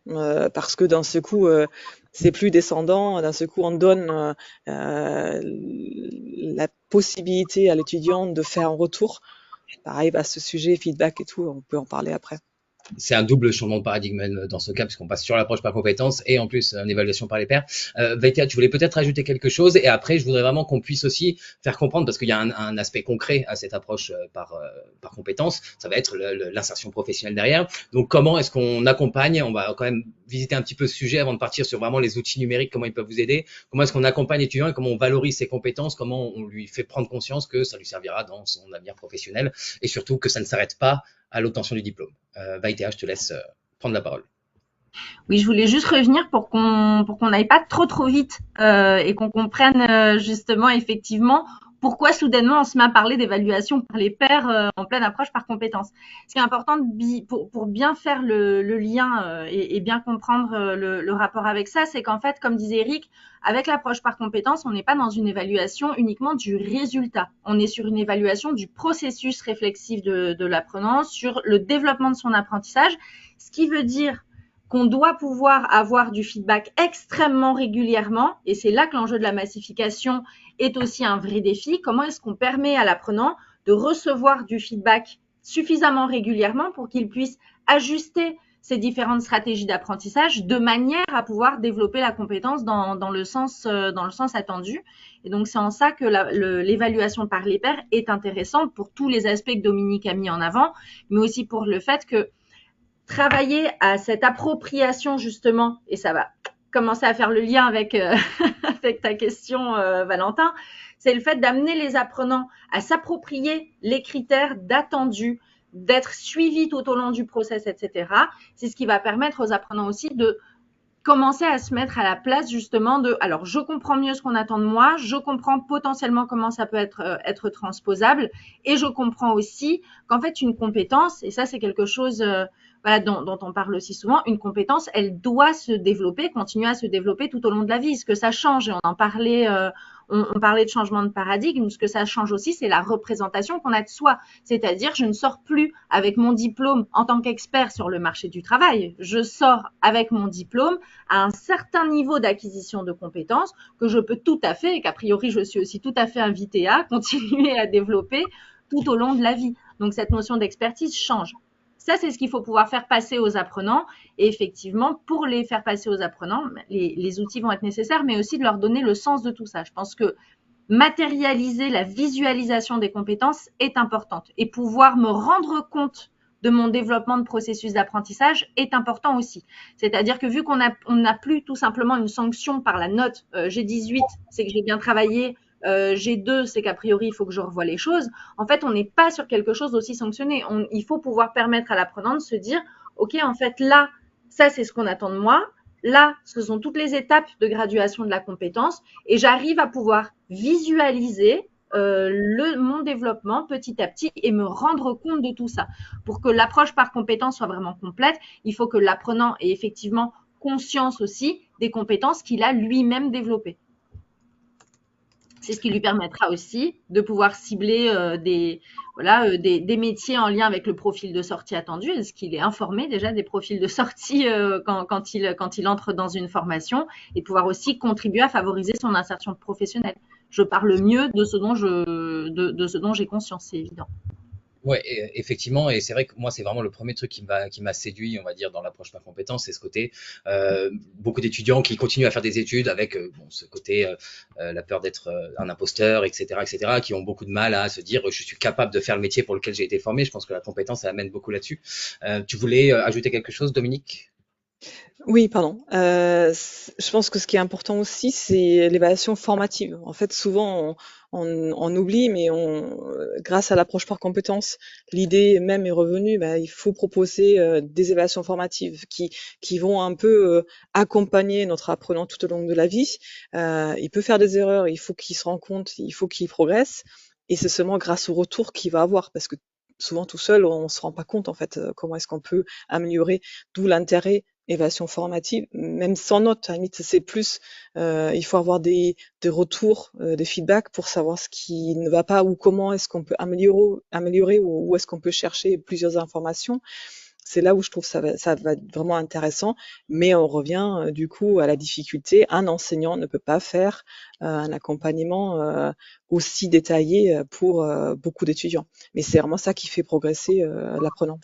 parce que d'un seul coup, c'est plus descendant, d'un seul coup, on donne la possibilité à l'étudiant de faire un retour. Pareil, ce sujet, feedback et tout, on peut en parler après. c'est un double changement de paradigme dans ce cas, puisqu'on passe sur l'approche par compétences et en plus une évaluation par les pairs. Vaitia, tu voulais peut-être ajouter quelque chose, et après, je voudrais vraiment qu'on puisse aussi faire comprendre, parce qu'il y a un aspect concret à cette approche par compétences, ça va être l'insertion professionnelle derrière. Donc, comment est-ce qu'on accompagne? On va quand même visiter un petit peu ce sujet avant de partir sur vraiment les outils numériques, comment ils peuvent vous aider, comment est-ce qu'on accompagne l'étudiant et comment on valorise ses compétences, comment on lui fait prendre conscience que ça lui servira dans son avenir professionnel, et surtout que ça ne s'arrête pas à l'obtention du diplôme. Vaitia, je te laisse prendre la parole. Oui, je voulais juste revenir pour qu'on n'aille pas trop vite et qu'on comprenne justement effectivement pourquoi soudainement on se met à parler d'évaluation par les pairs en pleine approche par compétences. Ce qui est important pour bien faire le lien et bien comprendre le rapport avec ça, c'est qu'en fait, comme disait Eric, avec l'approche par compétences, on n'est pas dans une évaluation uniquement du résultat. On est sur une évaluation du processus réflexif de l'apprenant, sur le développement de son apprentissage, ce qui veut dire qu'on doit pouvoir avoir du feedback extrêmement régulièrement, et c'est là que l'enjeu de la massification est aussi un vrai défi. Comment est-ce qu'on permet à l'apprenant de recevoir du feedback suffisamment régulièrement pour qu'il puisse ajuster ces différentes stratégies d'apprentissage de manière à pouvoir développer la compétence dans le sens attendu. Et donc, c'est en ça que l'évaluation par les pairs est intéressante pour tous les aspects que Dominique a mis en avant, mais aussi pour le fait que travailler à cette appropriation justement, et ça va commencer à faire le lien avec, avec ta question, Valentin, c'est le fait d'amener les apprenants à s'approprier les critères d'attendu, d'être suivis tout au long du process, etc. C'est ce qui va permettre aux apprenants aussi de commencer à se mettre à la place justement de, alors je comprends mieux ce qu'on attend de moi, je comprends potentiellement comment ça peut être transposable, et je comprends aussi qu'en fait une compétence, et ça c'est quelque chose voilà, dont on parle aussi souvent, une compétence, elle doit se développer, continuer à se développer tout au long de la vie. Ce que ça change, et on en parlait, on parlait de changement de paradigme, ce que ça change aussi, c'est la représentation qu'on a de soi. C'est-à-dire, je ne sors plus avec mon diplôme en tant qu'expert sur le marché du travail. Je sors avec mon diplôme à un certain niveau d'acquisition de compétences que je peux tout à fait, et qu'a priori, je suis aussi tout à fait invitée à continuer à développer tout au long de la vie. Donc, cette notion d'expertise change. Ça, c'est ce qu'il faut pouvoir faire passer aux apprenants. Et effectivement, pour les faire passer aux apprenants, les outils vont être nécessaires, mais aussi de leur donner le sens de tout ça. Je pense que matérialiser la visualisation des compétences est importante. Et pouvoir me rendre compte de mon développement de processus d'apprentissage est important aussi. C'est-à-dire que vu qu'on n'a plus tout simplement une sanction par la note, j'ai 18, c'est que j'ai bien travaillé, j'ai 2, c'est qu'a priori, il faut que je revoie les choses. En fait, on n'est pas sur quelque chose d'aussi sanctionné. Il faut pouvoir permettre à l'apprenant de se dire, OK, en fait, là, ça, c'est ce qu'on attend de moi. Là, ce sont toutes les étapes de graduation de la compétence et j'arrive à pouvoir visualiser mon développement petit à petit et me rendre compte de tout ça. Pour que l'approche par compétence soit vraiment complète, il faut que l'apprenant ait effectivement conscience aussi des compétences qu'il a lui-même développées. C'est ce qui lui permettra aussi de pouvoir cibler des métiers en lien avec le profil de sortie attendu. Est-ce qu'il est informé déjà des profils de sortie quand il entre dans une formation et pouvoir aussi contribuer à favoriser son insertion professionnelle. Je parle mieux de ce dont j'ai conscience, c'est évident. Ouais, effectivement, et c'est vrai que moi, c'est vraiment le premier truc qui m'a séduit, on va dire, dans l'approche par compétence, c'est ce côté, beaucoup d'étudiants qui continuent à faire des études avec ce côté, la peur d'être un imposteur, etc., qui ont beaucoup de mal à se dire, je suis capable de faire le métier pour lequel j'ai été formé. Je pense que la compétence, ça amène beaucoup là-dessus. Tu voulais ajouter quelque chose, Dominique? Oui, pardon. Je pense que ce qui est important aussi, c'est l'évaluation formative. En fait, souvent, on oublie, mais grâce à l'approche par compétences, l'idée même est revenue. Il faut proposer des évaluations formatives qui vont un peu accompagner notre apprenant tout au long de la vie. Il peut faire des erreurs, il faut qu'il se rende compte, il faut qu'il progresse. Et c'est seulement grâce au retour qu'il va avoir, parce que souvent tout seul, on se rend pas compte en fait comment est-ce qu'on peut améliorer. D'où l'intérêt évaluation formative, même sans note, à la limite, c'est plus, il faut avoir des retours, des feedbacks pour savoir ce qui ne va pas ou comment est-ce qu'on peut améliorer ou où est-ce qu'on peut chercher plusieurs informations. C'est là où je trouve ça va être vraiment intéressant, mais on revient du coup à la difficulté. Un enseignant ne peut pas faire un accompagnement aussi détaillé pour beaucoup d'étudiants. Mais c'est vraiment ça qui fait progresser l'apprenant.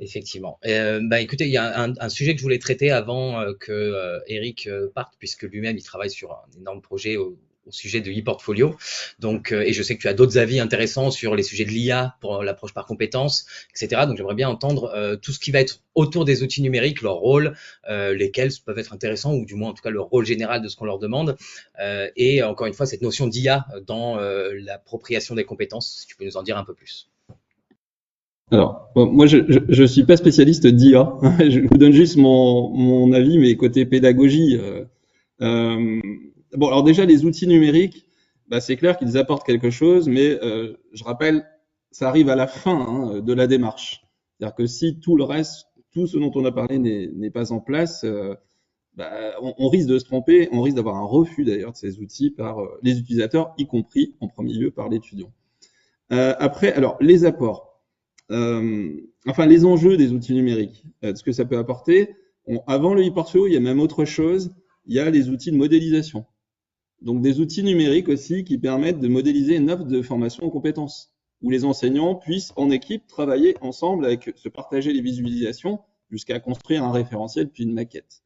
Effectivement. Écoutez, il y a un sujet que je voulais traiter avant que Eric parte, puisque lui-même il travaille sur un énorme projet au sujet de e-portfolio. Donc, et je sais que tu as d'autres avis intéressants sur les sujets de l'IA pour l'approche par compétences, etc. Donc, j'aimerais bien entendre tout ce qui va être autour des outils numériques, leur rôle, lesquels peuvent être intéressants, ou du moins en tout cas le rôle général de ce qu'on leur demande. Et encore une fois, cette notion d'IA dans l'appropriation des compétences, si tu peux nous en dire un peu plus. Alors, bon, moi, je suis pas spécialiste d'IA. Je vous donne juste mon avis, mais côté pédagogie. Bon, alors déjà, les outils numériques, c'est clair qu'ils apportent quelque chose, mais je rappelle, ça arrive à la fin de la démarche. C'est-à-dire que si tout le reste, tout ce dont on a parlé n'est pas en place, on risque de se tromper, on risque d'avoir un refus d'ailleurs de ces outils par les utilisateurs, y compris en premier lieu par l'étudiant. Après, alors, les apports. Enfin, les enjeux des outils numériques, ce que ça peut apporter. Avant le e-portfolio, il y a même autre chose, il y a les outils de modélisation. Donc des outils numériques aussi qui permettent de modéliser une offre de formation aux compétences, où les enseignants puissent en équipe travailler ensemble, se partager les visualisations jusqu'à construire un référentiel puis une maquette.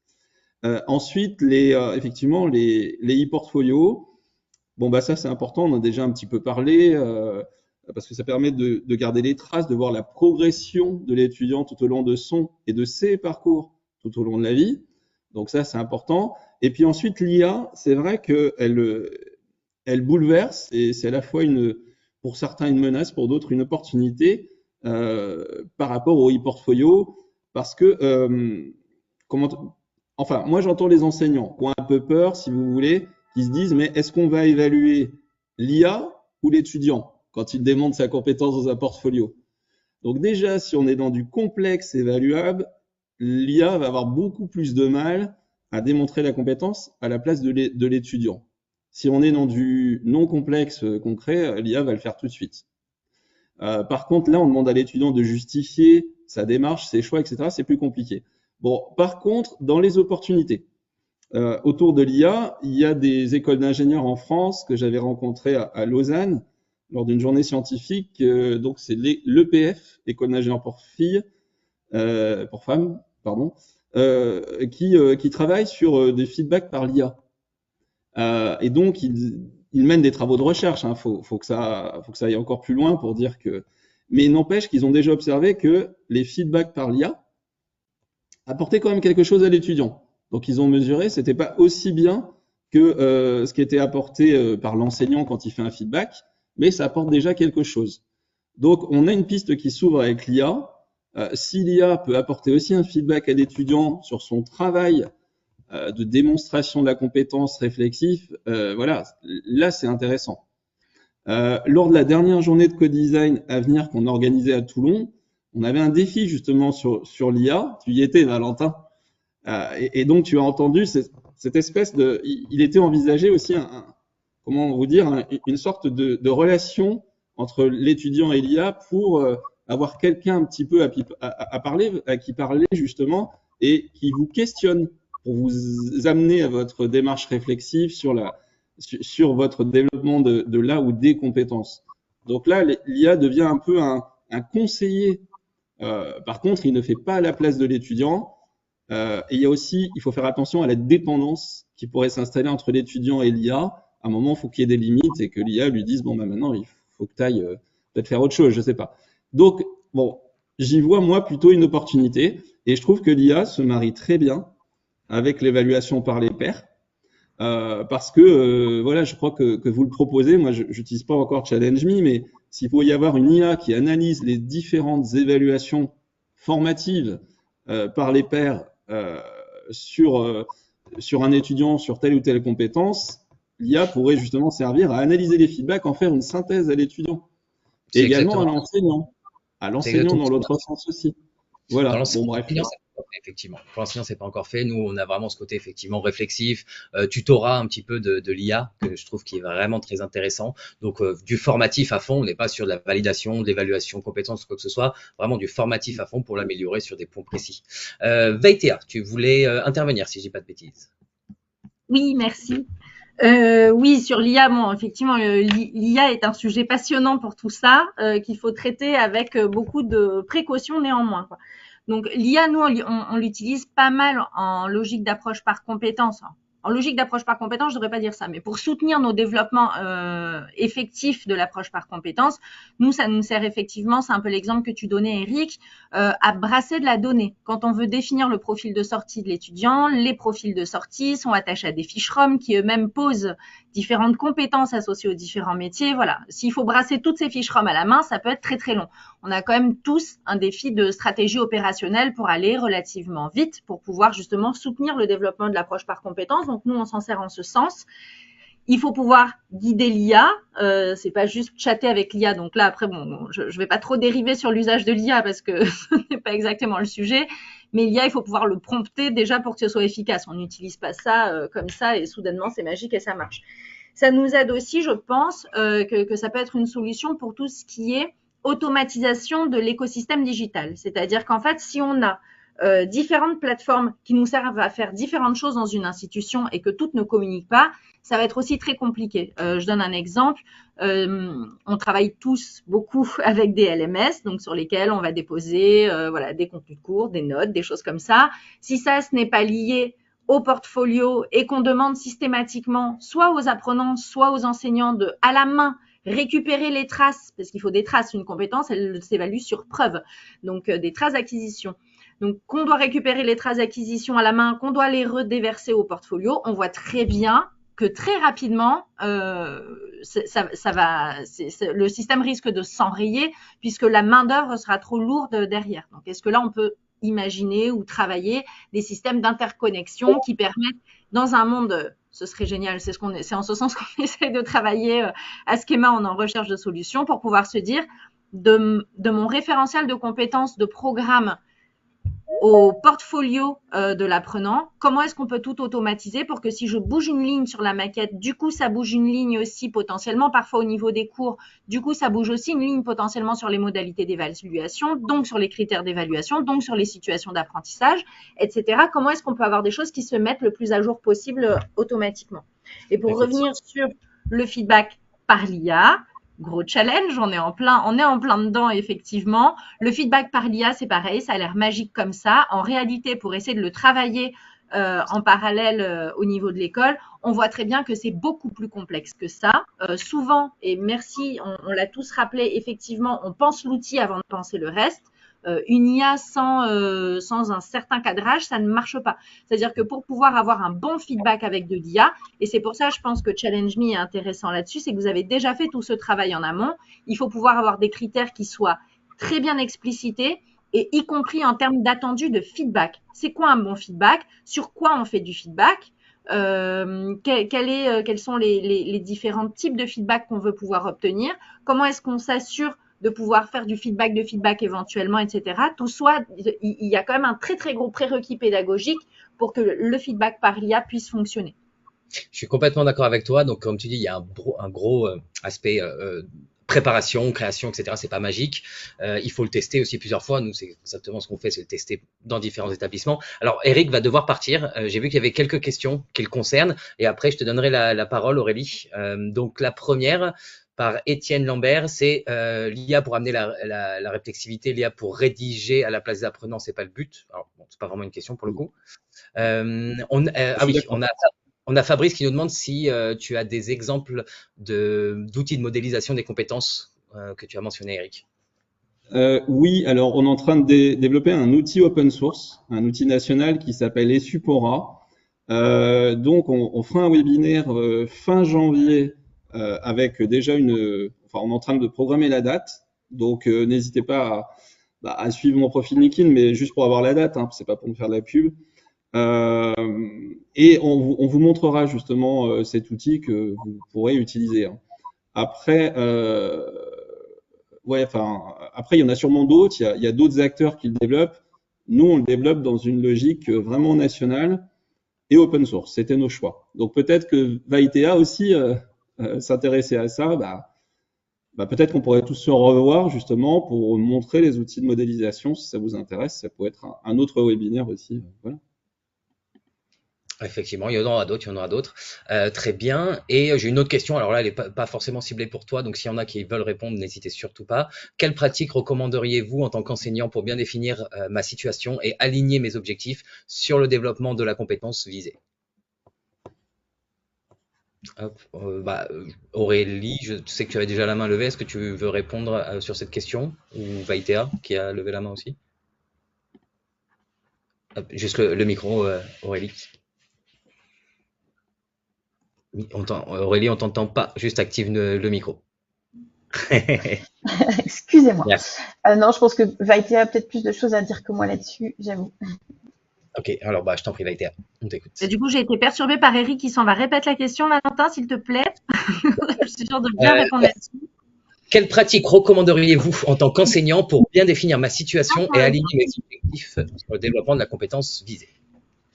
Ensuite, effectivement, les e-portfolios, ça c'est important, on en a déjà un petit peu parlé, parce que ça permet de garder les traces, de voir la progression de l'étudiant tout au long de son et de ses parcours tout au long de la vie. Donc ça, c'est important. Et puis ensuite, l'IA, c'est vrai qu'elle bouleverse, et c'est à la fois pour certains une menace, pour d'autres une opportunité par rapport au e-portfolio, parce que moi j'entends les enseignants qui ont un peu peur, si vous voulez, qui se disent mais est-ce qu'on va évaluer l'IA ou l'étudiant quand il démontre sa compétence dans un portfolio? Donc déjà, si on est dans du complexe évaluable, l'IA va avoir beaucoup plus de mal à démontrer la compétence à la place de l'étudiant. Si on est dans du non complexe concret, l'IA va le faire tout de suite. Par contre, là, on demande à l'étudiant de justifier sa démarche, ses choix, etc. C'est plus compliqué. Bon, par contre, dans les opportunités, autour de l'IA, il y a des écoles d'ingénieurs en France que j'avais rencontrées à Lausanne lors d'une journée scientifique. Donc, c'est l'EPF, École d'ingénieurs pour femmes, pardon, qui travaillent sur des feedbacks par l'IA. Et donc, ils mènent des travaux de recherche. Faut que ça aille encore plus loin pour dire que. Mais n'empêche qu'ils ont déjà observé que les feedbacks par l'IA apportaient quand même quelque chose à l'étudiant. Donc, ils ont mesuré, c'était pas aussi bien que ce qui était apporté par l'enseignant quand il fait un feedback, mais ça apporte déjà quelque chose. Donc, on a une piste qui s'ouvre avec l'IA. Si l'IA peut apporter aussi un feedback à l'étudiant sur son travail de démonstration de la compétence réflexive, là c'est intéressant. Lors de la dernière journée de co-design à venir qu'on organisait à Toulon, on avait un défi justement sur l'IA. Tu y étais, Valentin, et donc tu as entendu cette espèce de. Il était envisagé aussi une sorte de relation entre l'étudiant et l'IA pour avoir quelqu'un un petit peu à qui parler justement et qui vous questionne pour vous amener à votre démarche réflexive sur votre développement de la ou des compétences. Donc là, l'IA devient un peu un conseiller. Par contre, il ne fait pas à la place de l'étudiant. Et il faut faire attention à la dépendance qui pourrait s'installer entre l'étudiant et l'IA. À un moment, il faut qu'il y ait des limites et que l'IA lui dise maintenant, il faut que tu ailles peut-être faire autre chose, je sais pas. Donc, j'y vois moi plutôt une opportunité et je trouve que l'IA se marie très bien avec l'évaluation par les pairs parce que je crois que vous le proposez. Moi, je n'utilise pas encore Challenge Me, mais s'il peut y avoir une IA qui analyse les différentes évaluations formatives par les pairs sur un étudiant sur telle ou telle compétence, l'IA pourrait justement servir à analyser les feedbacks, en faire une synthèse à l'étudiant. Et également à l'enseignant dans l'autre sens aussi. Voilà. Bref. Effectivement, pour l'enseignant, c'est pas encore fait. Nous, on a vraiment ce côté effectivement réflexif, tutorat un petit peu de l'IA que je trouve qui est vraiment très intéressant. Donc du formatif à fond, on n'est pas sur de la validation, de l'évaluation, compétences, quoi que ce soit. Vraiment du formatif à fond pour l'améliorer sur des points précis. Veitea, tu voulais intervenir si je dis pas de bêtises. Oui, merci. Oui, sur l'IA, bon, effectivement, l'IA est un sujet passionnant pour tout ça, qu'il faut traiter avec beaucoup de précautions néanmoins, quoi. Donc l'IA, nous, on l'utilise pas mal en logique d'approche par compétence. En logique d'approche par compétence, je devrais pas dire ça, mais pour soutenir nos développements effectifs de l'approche par compétence, nous, ça nous sert effectivement, c'est un peu l'exemple que tu donnais, Eric, à brasser de la donnée. Quand on veut définir le profil de sortie de l'étudiant, les profils de sortie sont attachés à des fiches ROM qui eux-mêmes posent différentes compétences associées aux différents métiers. Voilà. S'il faut brasser toutes ces fiches ROM à la main, ça peut être très très long. On a quand même tous un défi de stratégie opérationnelle pour aller relativement vite, pour pouvoir justement soutenir le développement de l'approche par compétences. Donc nous, on s'en sert en ce sens. Il faut pouvoir guider l'IA, c'est pas juste chatter avec l'IA. Donc là, après, bon, je vais pas trop dériver sur l'usage de l'IA parce que ce n'est pas exactement le sujet. Mais l'IA, il faut pouvoir le prompter déjà pour que ce soit efficace. On n'utilise pas ça comme ça et soudainement, c'est magique et ça marche. Ça nous aide aussi, je pense, que ça peut être une solution pour tout ce qui est automatisation de l'écosystème digital. C'est-à-dire qu'en fait, si on a différentes plateformes qui nous servent à faire différentes choses dans une institution et que toutes ne communiquent pas, ça va être aussi très compliqué. Je donne un exemple. On travaille tous beaucoup avec des LMS, donc sur lesquels on va déposer voilà, des contenus de cours, des notes, des choses comme ça. Si ça, ce n'est pas lié au portfolio et qu'on demande systématiquement soit aux apprenants, soit aux enseignants de, à la main, récupérer les traces, parce qu'il faut des traces, une compétence, elle s'évalue sur preuve, donc des traces d'acquisition. Donc, qu'on doit récupérer les traces d'acquisition à la main, qu'on doit les redéverser au portfolio, on voit très bien que très rapidement, le système risque de s'enrayer puisque la main-d'œuvre sera trop lourde derrière. Donc, est-ce que là, on peut imaginer ou travailler des systèmes d'interconnexion qui permettent, dans un monde, ce serait génial, c'est en ce sens qu'on essaie de travailler à Schema, on est en recherche de solutions pour pouvoir se dire de mon référentiel de compétences de programme au portfolio de l'apprenant, comment est-ce qu'on peut tout automatiser pour que si je bouge une ligne sur la maquette, du coup ça bouge une ligne aussi potentiellement, parfois au niveau des cours, du coup ça bouge aussi une ligne potentiellement sur les modalités d'évaluation, donc sur les critères d'évaluation, donc sur les situations d'apprentissage, etc. Comment est-ce qu'on peut avoir des choses qui se mettent le plus à jour possible automatiquement? Et pour revenir sur le feedback par l'IA, gros challenge, on est en plein dedans effectivement. Le feedback par l'IA, c'est pareil, ça a l'air magique comme ça. En réalité, pour essayer de le travailler en parallèle au niveau de l'école, on voit très bien que c'est beaucoup plus complexe que ça. Souvent, et merci, on l'a tous rappelé, effectivement, on pense l'outil avant de penser le reste. Une IA sans un certain cadrage, ça ne marche pas. C'est-à-dire que pour pouvoir avoir un bon feedback avec de l'IA, et c'est pour ça, je pense que Challenge Me est intéressant là-dessus, c'est que vous avez déjà fait tout ce travail en amont. Il faut pouvoir avoir des critères qui soient très bien explicités et y compris en termes d'attendu de feedback. C'est quoi un bon feedback? Sur quoi on fait du feedback? Quels sont les différents types de feedback qu'on veut pouvoir obtenir? Comment est-ce qu'on s'assure de pouvoir faire du feedback éventuellement, etc. Tout soit, il y a quand même un très très gros prérequis pédagogique pour que le feedback par l'IA puisse fonctionner. Je suis complètement d'accord avec toi. Donc, comme tu dis, il y a un gros aspect préparation, création, etc. C'est pas magique. Il faut le tester aussi plusieurs fois. Nous, c'est exactement ce qu'on fait, c'est le tester dans différents établissements. Alors, Eric va devoir partir. J'ai vu qu'il y avait quelques questions qui le concernent. Et après, je te donnerai la parole, Aurélie. Donc, la première, par Étienne Lambert, c'est l'IA pour amener la réflexivité, l'IA pour rédiger à la place des apprenants, c'est pas le but. Alors, bon, c'est pas vraiment une question pour le coup. On a Fabrice qui nous demande si tu as des exemples d'outils de modélisation des compétences que tu as mentionné, Eric. Oui, alors on est en train de développer un outil open source, un outil national qui s'appelle Esupora. Donc on fera un webinaire fin janvier avec déjà on est en train de programmer la date. Donc n'hésitez pas à suivre mon profil LinkedIn, mais juste pour avoir la date, hein, c'est pas pour me faire de la pub. Et on vous montrera justement cet outil que vous pourrez utiliser. Hein. Après, après il y en a sûrement d'autres. Il y a d'autres acteurs qui le développent. Nous, on le développe dans une logique vraiment nationale et open source. C'était nos choix. Donc peut-être que Vaitea aussi s'intéressait à ça. Peut-être qu'on pourrait tous se revoir justement pour montrer les outils de modélisation. Si ça vous intéresse, ça pourrait être un autre webinaire aussi. Voilà. Effectivement, il y en aura d'autres, il y en aura d'autres. Très bien. Et j'ai une autre question. Alors là, elle n'est pas forcément ciblée pour toi. Donc, s'il y en a qui veulent répondre, n'hésitez surtout pas. Quelle pratique recommanderiez-vous en tant qu'enseignant pour bien définir ma situation et aligner mes objectifs sur le développement de la compétence visée? Hop, Aurélie, je sais que tu avais déjà la main levée. Est-ce que tu veux répondre sur cette question? Ou Vaïtea, qui a levé la main aussi? Hop, juste le micro, Aurélie. Oui, Aurélie, on t'entend pas. Juste active le micro. Excusez-moi. Merci. Non, je pense que Vaïté a peut-être plus de choses à dire que moi là-dessus, j'avoue. Ok, alors je t'en prie, Vaïtea, on t'écoute. Et du coup, j'ai été perturbée par Eric qui s'en va. Répète la question, Valentin, s'il te plaît. Je suis sûre de bien répondre là-dessus. Quelle pratique recommanderiez-vous en tant qu'enseignant pour bien définir ma situation et aligner mes objectifs sur le développement de la compétence visée?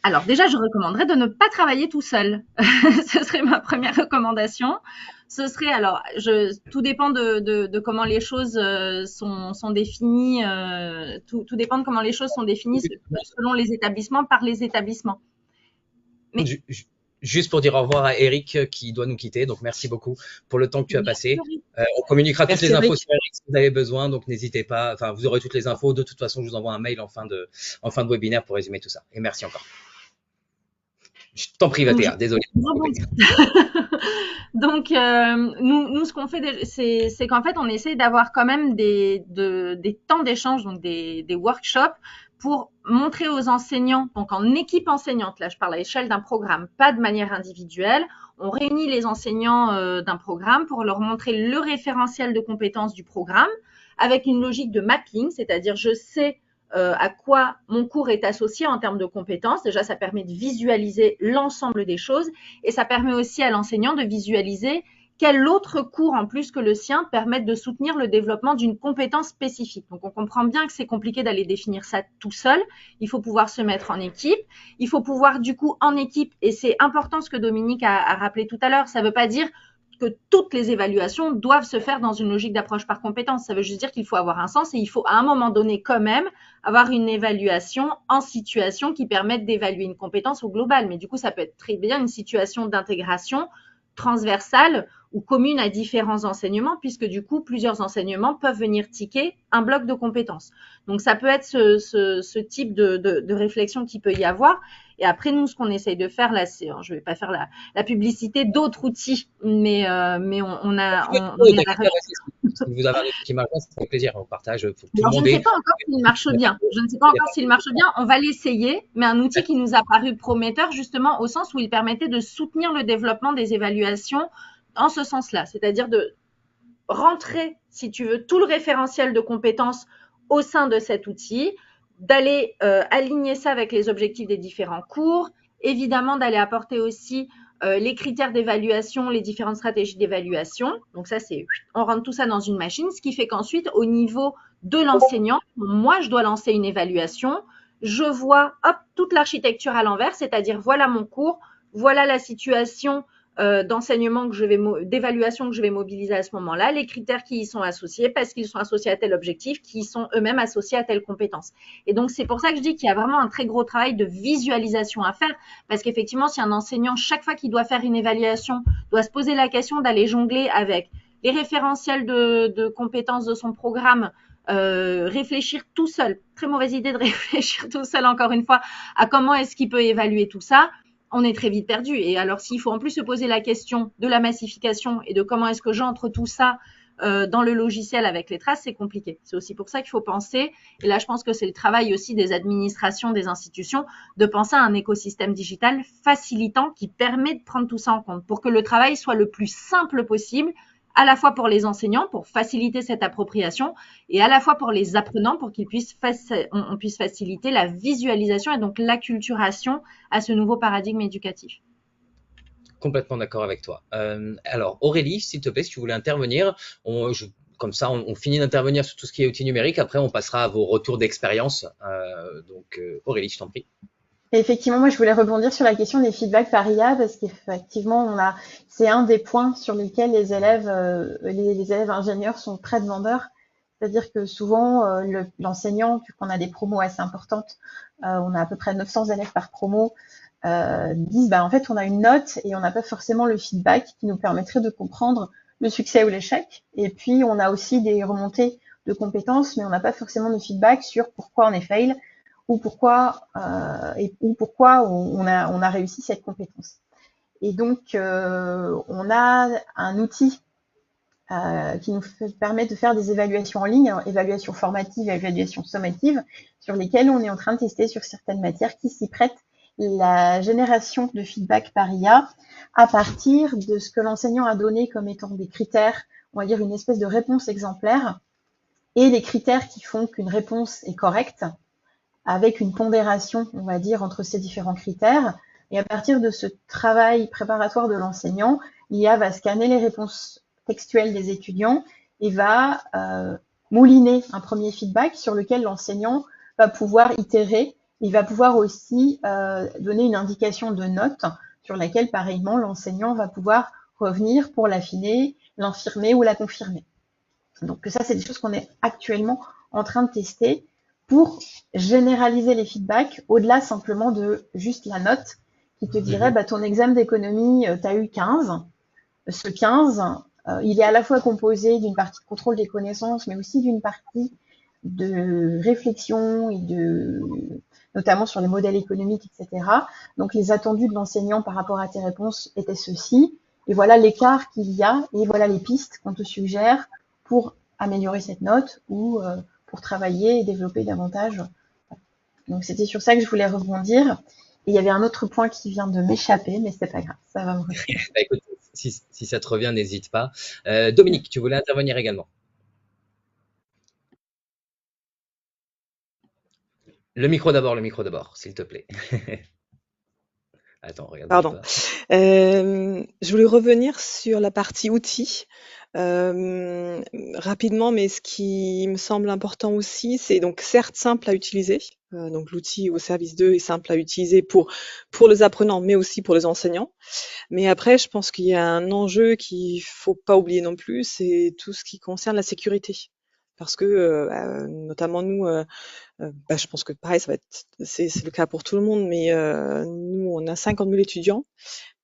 Alors déjà, je recommanderais de ne pas travailler tout seul. Ce serait ma première recommandation. Ce serait, alors, tout dépend de comment les choses sont définies. Tout dépend de comment les choses sont définies selon les établissements, par les établissements. Mais... Juste pour dire au revoir à Eric qui doit nous quitter. Donc, merci beaucoup pour le temps que tu as passé. On communiquera toutes les infos sur Eric si vous avez besoin. Donc, n'hésitez pas. Enfin, vous aurez toutes les infos. De toute façon, je vous envoie un mail en fin de webinaire pour résumer tout ça. Et merci encore. Je t'en prie, Vaïtea. Désolé. Donc, nous, ce qu'on fait, c'est qu'en fait, on essaie d'avoir quand même des temps d'échange, donc des workshops, pour montrer aux enseignants, donc en équipe enseignante, là je parle à l'échelle d'un programme, pas de manière individuelle, on réunit les enseignants d'un programme pour leur montrer le référentiel de compétences du programme avec une logique de mapping, c'est-à-dire je sais à quoi mon cours est associé en termes de compétences. Déjà, ça permet de visualiser l'ensemble des choses et ça permet aussi à l'enseignant de visualiser quel autre cours en plus que le sien permettent de soutenir le développement d'une compétence spécifique. Donc, on comprend bien que c'est compliqué d'aller définir ça tout seul. Il faut pouvoir se mettre en équipe. Il faut pouvoir, du coup, en équipe, et c'est important ce que Dominique a rappelé tout à l'heure, ça ne veut pas dire que toutes les évaluations doivent se faire dans une logique d'approche par compétence. Ça veut juste dire qu'il faut avoir un sens et il faut, à un moment donné, quand même, avoir une évaluation en situation qui permette d'évaluer une compétence au global. Mais du coup, ça peut être très bien une situation d'intégration transversale ou commune à différents enseignements, puisque du coup, plusieurs enseignements peuvent venir ticker un bloc de compétences. Donc, ça peut être ce type de réflexion qu'il peut y avoir. Et après, nous, ce qu'on essaye de faire, là, c'est, je vais pas faire la publicité d'autres outils, mais on a... vous avez un outil qui marche bien, ça fait plaisir, on partage. Alors, je ne sais pas encore s'il marche bien. Je ne sais pas encore s'il marche bien. On va l'essayer, mais un outil qui nous a paru prometteur, justement, au sens où il permettait de soutenir le développement des évaluations en ce sens-là, c'est-à-dire de rentrer, si tu veux, tout le référentiel de compétences au sein de cet outil, d'aller aligner ça avec les objectifs des différents cours, évidemment d'aller apporter aussi les critères d'évaluation, les différentes stratégies d'évaluation. Donc ça, c'est, on rentre tout ça dans une machine, ce qui fait qu'ensuite, au niveau de l'enseignant, moi, je dois lancer une évaluation. Je vois, hop, toute l'architecture à l'envers, c'est-à-dire voilà mon cours, voilà la situation d'enseignement d'évaluation que je vais mobiliser à ce moment-là, les critères qui y sont associés, parce qu'ils sont associés à tel objectif, qui sont eux-mêmes associés à telle compétence. Et donc, c'est pour ça que je dis qu'il y a vraiment un très gros travail de visualisation à faire, parce qu'effectivement, si un enseignant, chaque fois qu'il doit faire une évaluation, doit se poser la question d'aller jongler avec les référentiels de compétences de son programme, réfléchir tout seul, très mauvaise idée de réfléchir tout seul, encore une fois, à comment est-ce qu'il peut évaluer tout ça, on est très vite perdu. Et alors, s'il faut en plus se poser la question de la massification et de comment est-ce que j'entre tout ça dans le logiciel avec les traces, c'est compliqué. C'est aussi pour ça qu'il faut penser, et là, je pense que c'est le travail aussi des administrations, des institutions, de penser à un écosystème digital facilitant qui permet de prendre tout ça en compte pour que le travail soit le plus simple possible, à la fois pour les enseignants, pour faciliter cette appropriation, et à la fois pour les apprenants, pour qu'on puisse faciliter la visualisation et donc l'acculturation à ce nouveau paradigme éducatif. Complètement d'accord avec toi. Alors, Aurélie, s'il te plaît, si tu voulais intervenir, comme ça, on finit d'intervenir sur tout ce qui est outils numériques. Après, on passera à vos retours d'expérience. Donc, Aurélie, je t'en prie. Et effectivement, moi, je voulais rebondir sur la question des feedbacks par IA parce qu'effectivement, c'est un des points sur lesquels les élèves ingénieurs sont très demandeurs. C'est-à-dire que souvent, l'enseignant, vu qu'on a des promos assez importantes, on a à peu près 900 élèves par promo, disent en fait on a une note et on n'a pas forcément le feedback qui nous permettrait de comprendre le succès ou l'échec. Et puis on a aussi des remontées de compétences, mais on n'a pas forcément de feedback sur pourquoi on est fail ou pourquoi on a réussi cette compétence. Et donc on a un outil qui nous permet de faire des évaluations en ligne, évaluation formative et évaluation sommative, sur lesquelles on est en train de tester sur certaines matières qui s'y prêtent la génération de feedback par IA à partir de ce que l'enseignant a donné comme étant des critères, on va dire une espèce de réponse exemplaire, et les critères qui font qu'une réponse est correcte, avec une pondération, on va dire, entre ces différents critères. Et à partir de ce travail préparatoire de l'enseignant, l'IA va scanner les réponses textuelles des étudiants et va mouliner un premier feedback sur lequel l'enseignant va pouvoir itérer. Il va pouvoir aussi donner une indication de note sur laquelle, pareillement, l'enseignant va pouvoir revenir pour l'affiner, l'infirmer ou la confirmer. Donc ça, c'est des choses qu'on est actuellement en train de tester pour généraliser les feedbacks au-delà simplement de juste la note qui te dirait ton examen d'économie, tu as eu 15. Ce 15, il est à la fois composé d'une partie de contrôle des connaissances, mais aussi d'une partie de réflexion et notamment sur les modèles économiques, etc. Donc les attendus de l'enseignant par rapport à tes réponses étaient ceux-ci. Et voilà l'écart qu'il y a et voilà les pistes qu'on te suggère pour améliorer cette note ou pour travailler et développer davantage. Donc c'était sur ça que je voulais rebondir. Et il y avait un autre point qui vient de m'échapper, mais c'est pas grave, ça va me revenir. Écoute, si ça te revient, n'hésite pas. Dominique, tu voulais intervenir également. Le micro d'abord, s'il te plaît. Attends, regarde. Pardon. Je voulais revenir sur la partie outils. Rapidement, mais ce qui me semble important aussi, c'est donc certes simple à utiliser. Donc l'outil au service 2 est simple à utiliser pour les apprenants, mais aussi pour les enseignants. Mais après, je pense qu'il y a un enjeu qu'il faut pas oublier non plus, c'est tout ce qui concerne la sécurité. Parce que notamment nous, je pense que pareil, c'est le cas pour tout le monde, mais nous, on a 50 000 étudiants.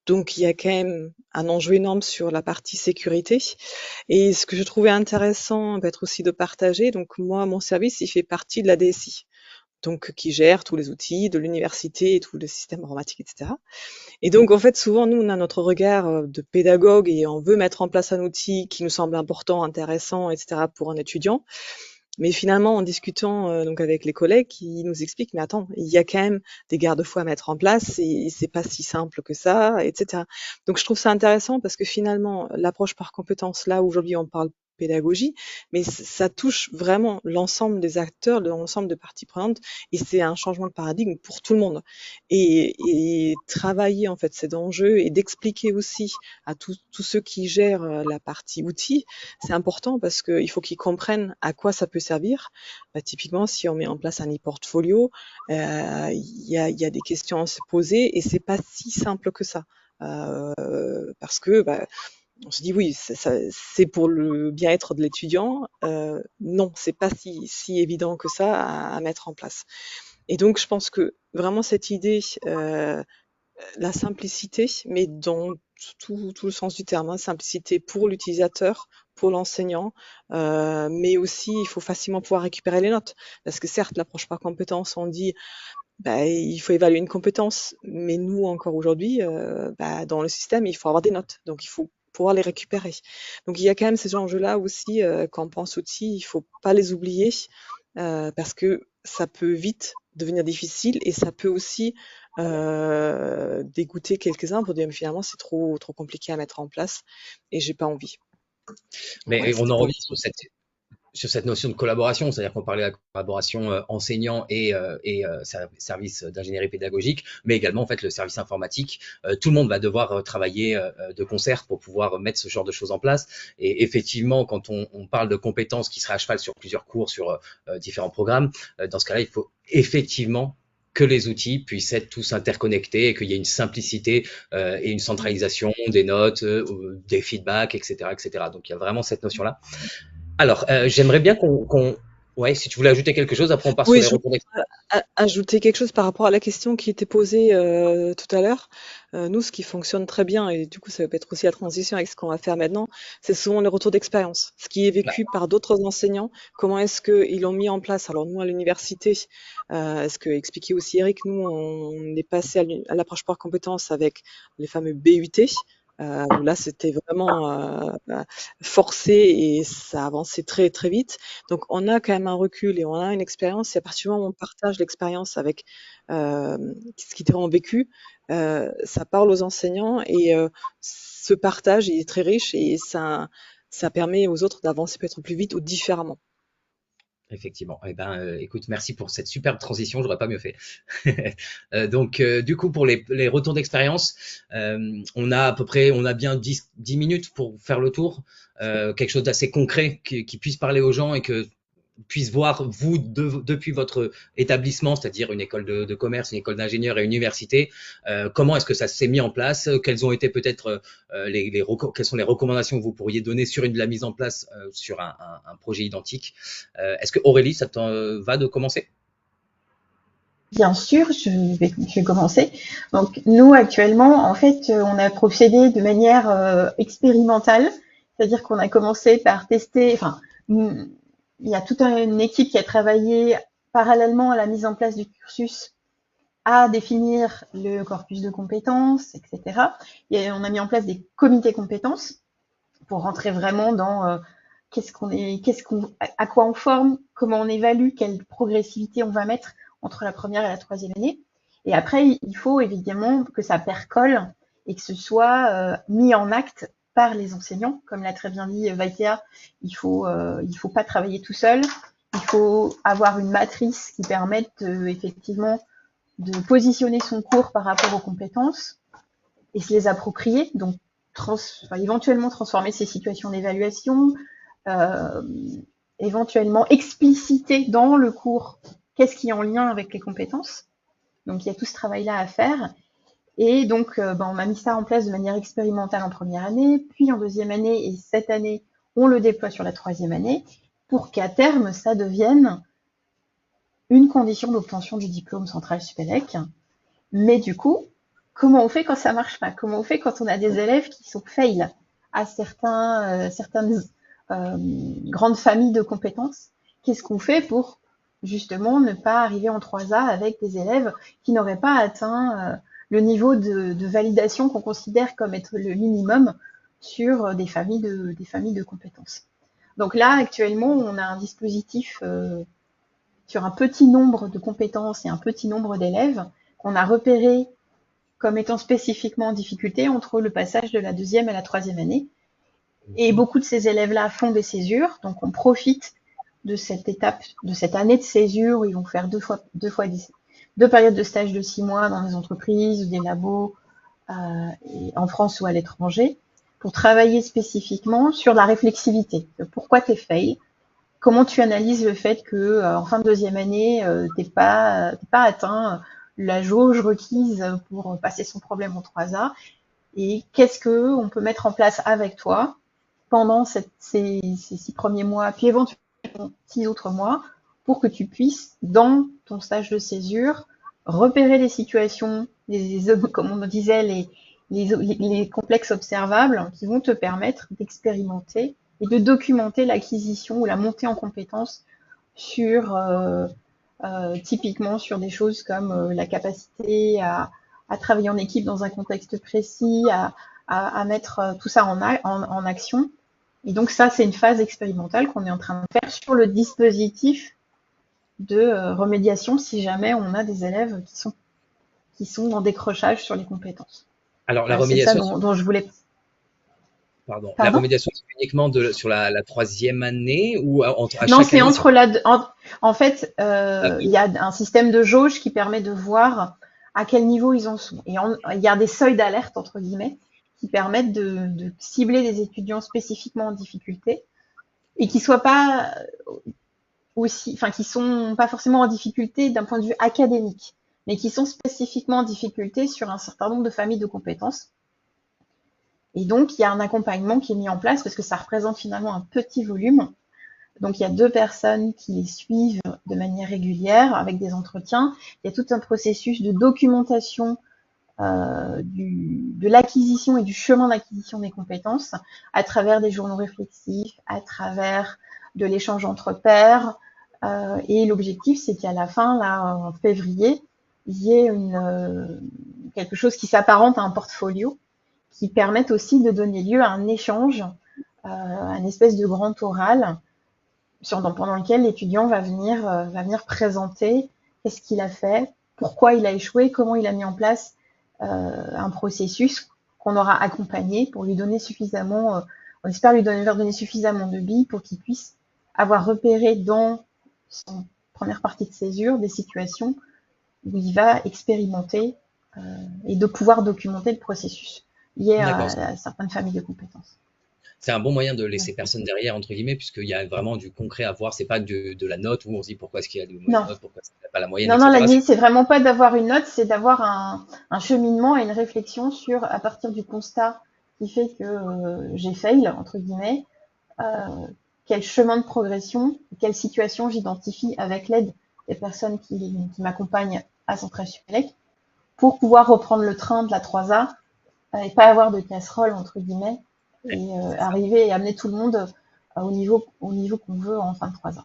Donc, il y a quand même un enjeu énorme sur la partie sécurité. Et ce que je trouvais intéressant, peut-être aussi de partager, donc moi, mon service, il fait partie de la DSI, donc qui gère tous les outils de l'université et tous les systèmes informatiques, etc. Et donc, en fait, souvent, nous, on a notre regard de pédagogue et on veut mettre en place un outil qui nous semble important, intéressant, etc. pour un étudiant. Mais finalement, en discutant donc avec les collègues, ils nous expliquent, mais attends, il y a quand même des garde-fous à mettre en place et c'est pas si simple que ça, etc. Donc je trouve ça intéressant parce que finalement, l'approche par compétences, là aujourd'hui on parle pédagogie, mais ça touche vraiment l'ensemble des acteurs, l'ensemble de parties prenantes, et c'est un changement de paradigme pour tout le monde. Et travailler en fait cet enjeu et d'expliquer aussi à tous ceux qui gèrent la partie outils, c'est important parce qu'il faut qu'ils comprennent à quoi ça peut servir. Typiquement, si on met en place un e-portfolio, il y a des questions à se poser et c'est pas si simple que ça. Parce que on se dit oui, c'est pour le bien-être de l'étudiant. Non, c'est pas si évident que ça à mettre en place. Et donc, je pense que vraiment cette idée, la simplicité, mais dans tout le sens du terme, simplicité pour l'utilisateur, pour l'enseignant, mais aussi il faut facilement pouvoir récupérer les notes. Parce que certes, l'approche par compétences, on dit il faut évaluer une compétence, mais nous encore aujourd'hui, dans le système, il faut avoir des notes, donc il faut pouvoir les récupérer. Donc il y a quand même ces enjeux-là aussi, quand on pense outils, il faut pas les oublier, parce que ça peut vite devenir difficile et ça peut aussi dégoûter quelques-uns pour dire mais finalement c'est trop compliqué à mettre en place et j'ai pas envie. Mais ouais, on en revient sur cette notion de collaboration, c'est-à-dire qu'on parlait de la collaboration enseignant et service d'ingénierie pédagogique, mais également en fait le service informatique. Tout le monde va devoir travailler de concert pour pouvoir mettre ce genre de choses en place. Et effectivement, quand on parle de compétences qui seraient à cheval sur plusieurs cours, sur différents programmes, dans ce cas-là, il faut effectivement que les outils puissent être tous interconnectés et qu'il y ait une simplicité et une centralisation des notes, des feedbacks, etc., etc. Donc il y a vraiment cette notion-là. Alors, j'aimerais bien qu'on Ouais, si tu voulais ajouter quelque chose, après on part sur Oui, les je retours d'expérience. voudrais ajouter quelque chose par rapport à la question qui était posée tout à l'heure. Nous, ce qui fonctionne très bien, et du coup, ça peut être aussi la transition avec ce qu'on va faire maintenant, c'est souvent les retours d'expérience. Ce qui est Bah, vécu par d'autres enseignants, comment est-ce qu'ils l'ont mis en place. Alors nous, à l'université, ce que expliquait aussi Eric, nous, on est passé à l'approche par compétences avec les fameux BUT. Où là, c'était vraiment forcé et ça avançait très très vite. Donc, on a quand même un recul et on a une expérience. Et à partir du moment où on partage l'expérience avec ce qui était vraiment vécu, ça parle aux enseignants et ce partage il est très riche et ça permet aux autres d'avancer peut-être plus vite ou différemment. effectivement. Eh ben, écoute, merci pour cette superbe transition. J'aurais pas mieux fait. Donc, du coup, pour les retours d'expérience, on a à peu près, on a bien 10 minutes pour faire le tour. Quelque chose d'assez concret qui puisse parler aux gens et que puisse voir, vous, depuis votre établissement, c'est-à-dire une école de commerce, une école d'ingénieur et une université, comment est-ce que ça s'est mis en place? Quelles ont été peut-être quelles sont les recommandations que vous pourriez donner sur la mise en place sur un projet identique? Est-ce que Aurélie, ça t'en va de commencer? Bien sûr, je vais commencer. Donc, nous, actuellement, en fait, on a procédé de manière expérimentale, c'est-à-dire qu'on a commencé par tester, enfin, il y a toute une équipe qui a travaillé parallèlement à la mise en place du cursus à définir le corpus de compétences, etc. Et on a mis en place des comités compétences pour rentrer vraiment dans à quoi on forme, comment on évalue, quelle progressivité on va mettre entre la première et la troisième année. Et après, il faut évidemment que ça percole et que ce soit mis en acte par les enseignants. Comme l'a très bien dit Vaitea, il faut pas travailler tout seul. Il faut avoir une matrice qui permette effectivement de positionner son cours par rapport aux compétences et se les approprier. Donc, éventuellement transformer ces situations d'évaluation, euh, éventuellement expliciter dans le cours qu'est-ce qui est en lien avec les compétences. Donc il y a tout ce travail-là à faire. Et donc on a mis ça en place de manière expérimentale en première année, puis en deuxième année, et cette année, on le déploie sur la troisième année, pour qu'à terme, ça devienne une condition d'obtention du diplôme central Supélec. Mais du coup, comment on fait quand ça marche pas? Comment on fait quand on a des élèves qui sont fail à certaines grandes familles de compétences? Qu'est-ce qu'on fait pour justement ne pas arriver en 3A avec des élèves qui n'auraient pas atteint le niveau de validation qu'on considère comme être le minimum sur des familles de compétences? Donc là, actuellement, on a un dispositif sur un petit nombre de compétences et un petit nombre d'élèves qu'on a repéré comme étant spécifiquement en difficulté entre le passage de la deuxième à la troisième année. Et beaucoup de ces élèves-là font des césures, donc on profite de cette étape, de cette année de césure où ils vont faire deux périodes de stage de 6 mois dans des entreprises ou des labos en France ou à l'étranger, pour travailler spécifiquement sur la réflexivité. Pourquoi t'es fail? Comment tu analyses le fait que en fin de deuxième année, t'es pas atteint la jauge requise pour passer son problème en 3A, et qu'est-ce que on peut mettre en place avec toi pendant ces 6 premiers mois, puis éventuellement 6 autres mois, pour que tu puisses, dans ton stage de césure, repérer les situations, comme on disait, les complexes observables qui vont te permettre d'expérimenter et de documenter l'acquisition ou la montée en compétences sur typiquement sur des choses comme la capacité à travailler en équipe dans un contexte précis, à mettre tout ça en action. Et donc ça, c'est une phase expérimentale qu'on est en train de faire sur le dispositif de remédiation si jamais on a des élèves qui sont en décrochage sur les compétences. Alors, la Voilà, c'est ça remédiation, dont je voulais. pardon, la Pardon? remédiation, c'est uniquement sur la troisième année ou à Non, chaque c'est année? entre en fait, Ah, il y a un système de jauge qui permet de voir à quel niveau ils en sont. Et il y a des seuils d'alerte, entre guillemets, qui permettent de cibler des étudiants spécifiquement en difficulté et qui soient pas qui sont pas forcément en difficulté d'un point de vue académique, mais qui sont spécifiquement en difficulté sur un certain nombre de familles de compétences. Et donc, il y a un accompagnement qui est mis en place parce que ça représente finalement un petit volume Donc, il y a 2 personnes qui les suivent de manière régulière avec des entretiens. Il y a tout un processus de documentation de l'acquisition et du chemin d'acquisition des compétences à travers des journaux réflexifs, à travers de l'échange entre pairs. Et l'objectif, c'est qu'à la fin, là, en février, il y ait quelque chose qui s'apparente à un portfolio qui permette aussi de donner lieu à un échange, un espèce de grand oral pendant lequel l'étudiant va venir présenter qu'est-ce qu'il a fait, pourquoi il a échoué, comment il a mis en place un processus qu'on aura accompagné pour lui donner suffisamment, on espère leur donner suffisamment de billes pour qu'il puisse avoir repéré dans son première partie de césure des situations où il va expérimenter et de pouvoir documenter le processus lié à certaines familles de compétences. C'est un bon moyen de laisser personne derrière, entre guillemets, puisqu'il y a vraiment du concret à voir. C'est pas de la note où on se dit pourquoi est-ce qu'il y a de notes, pourquoi est-ce qu'il n'y a pas la moyenne, Non, etc. l'idée, c'est vraiment pas d'avoir une note, c'est d'avoir un cheminement et une réflexion sur, à partir du constat qui fait que j'ai fail, entre guillemets, quel chemin de progression, quelle situation j'identifie avec l'aide des personnes qui m'accompagnent à Centrale Supélec pour pouvoir reprendre le train de la 3A et pas avoir de casserole, entre guillemets, et arriver et amener tout le monde au niveau qu'on veut en fin de 3A.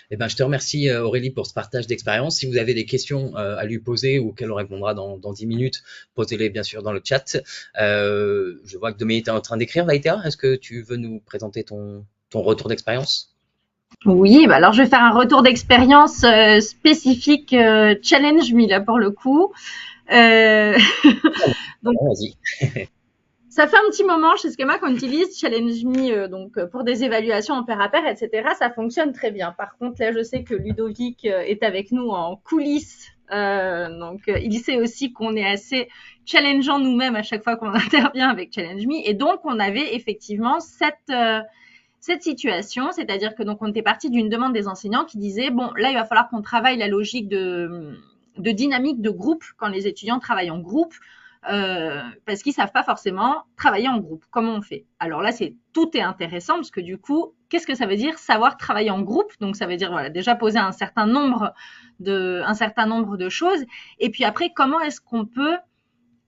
Eh ben, je te remercie Aurélie pour ce partage d'expérience. Si vous avez des questions à lui poser ou qu'elle répondra dans 10 minutes, posez-les bien sûr dans le chat. Je vois que Dominique est en train d'écrire. Vaïta, est-ce que tu veux nous présenter ton retour d'expérience? Oui, bah alors je vais faire un retour d'expérience spécifique Challenge Me là pour le coup. Donc, vas-y. Ça fait un petit moment chez Schema qu'on utilise Challenge Me donc pour des évaluations en pair à pair, etc. Ça fonctionne très bien. Par contre, là, je sais que Ludovic est avec nous en coulisses. Donc, il sait aussi qu'on est assez challengeant nous-mêmes à chaque fois qu'on intervient avec Challenge Me. Et donc, on avait effectivement cette situation, c'est-à-dire que donc on était parti d'une demande des enseignants qui disait bon, là, il va falloir qu'on travaille la logique de dynamique de groupe quand les étudiants travaillent en groupe. Parce qu'ils savent pas forcément travailler en groupe. Comment on fait? Alors là, tout est intéressant parce que du coup, qu'est-ce que ça veut dire savoir travailler en groupe? Donc ça veut dire voilà, déjà poser un certain nombre de choses. Et puis après, comment est-ce qu'on peut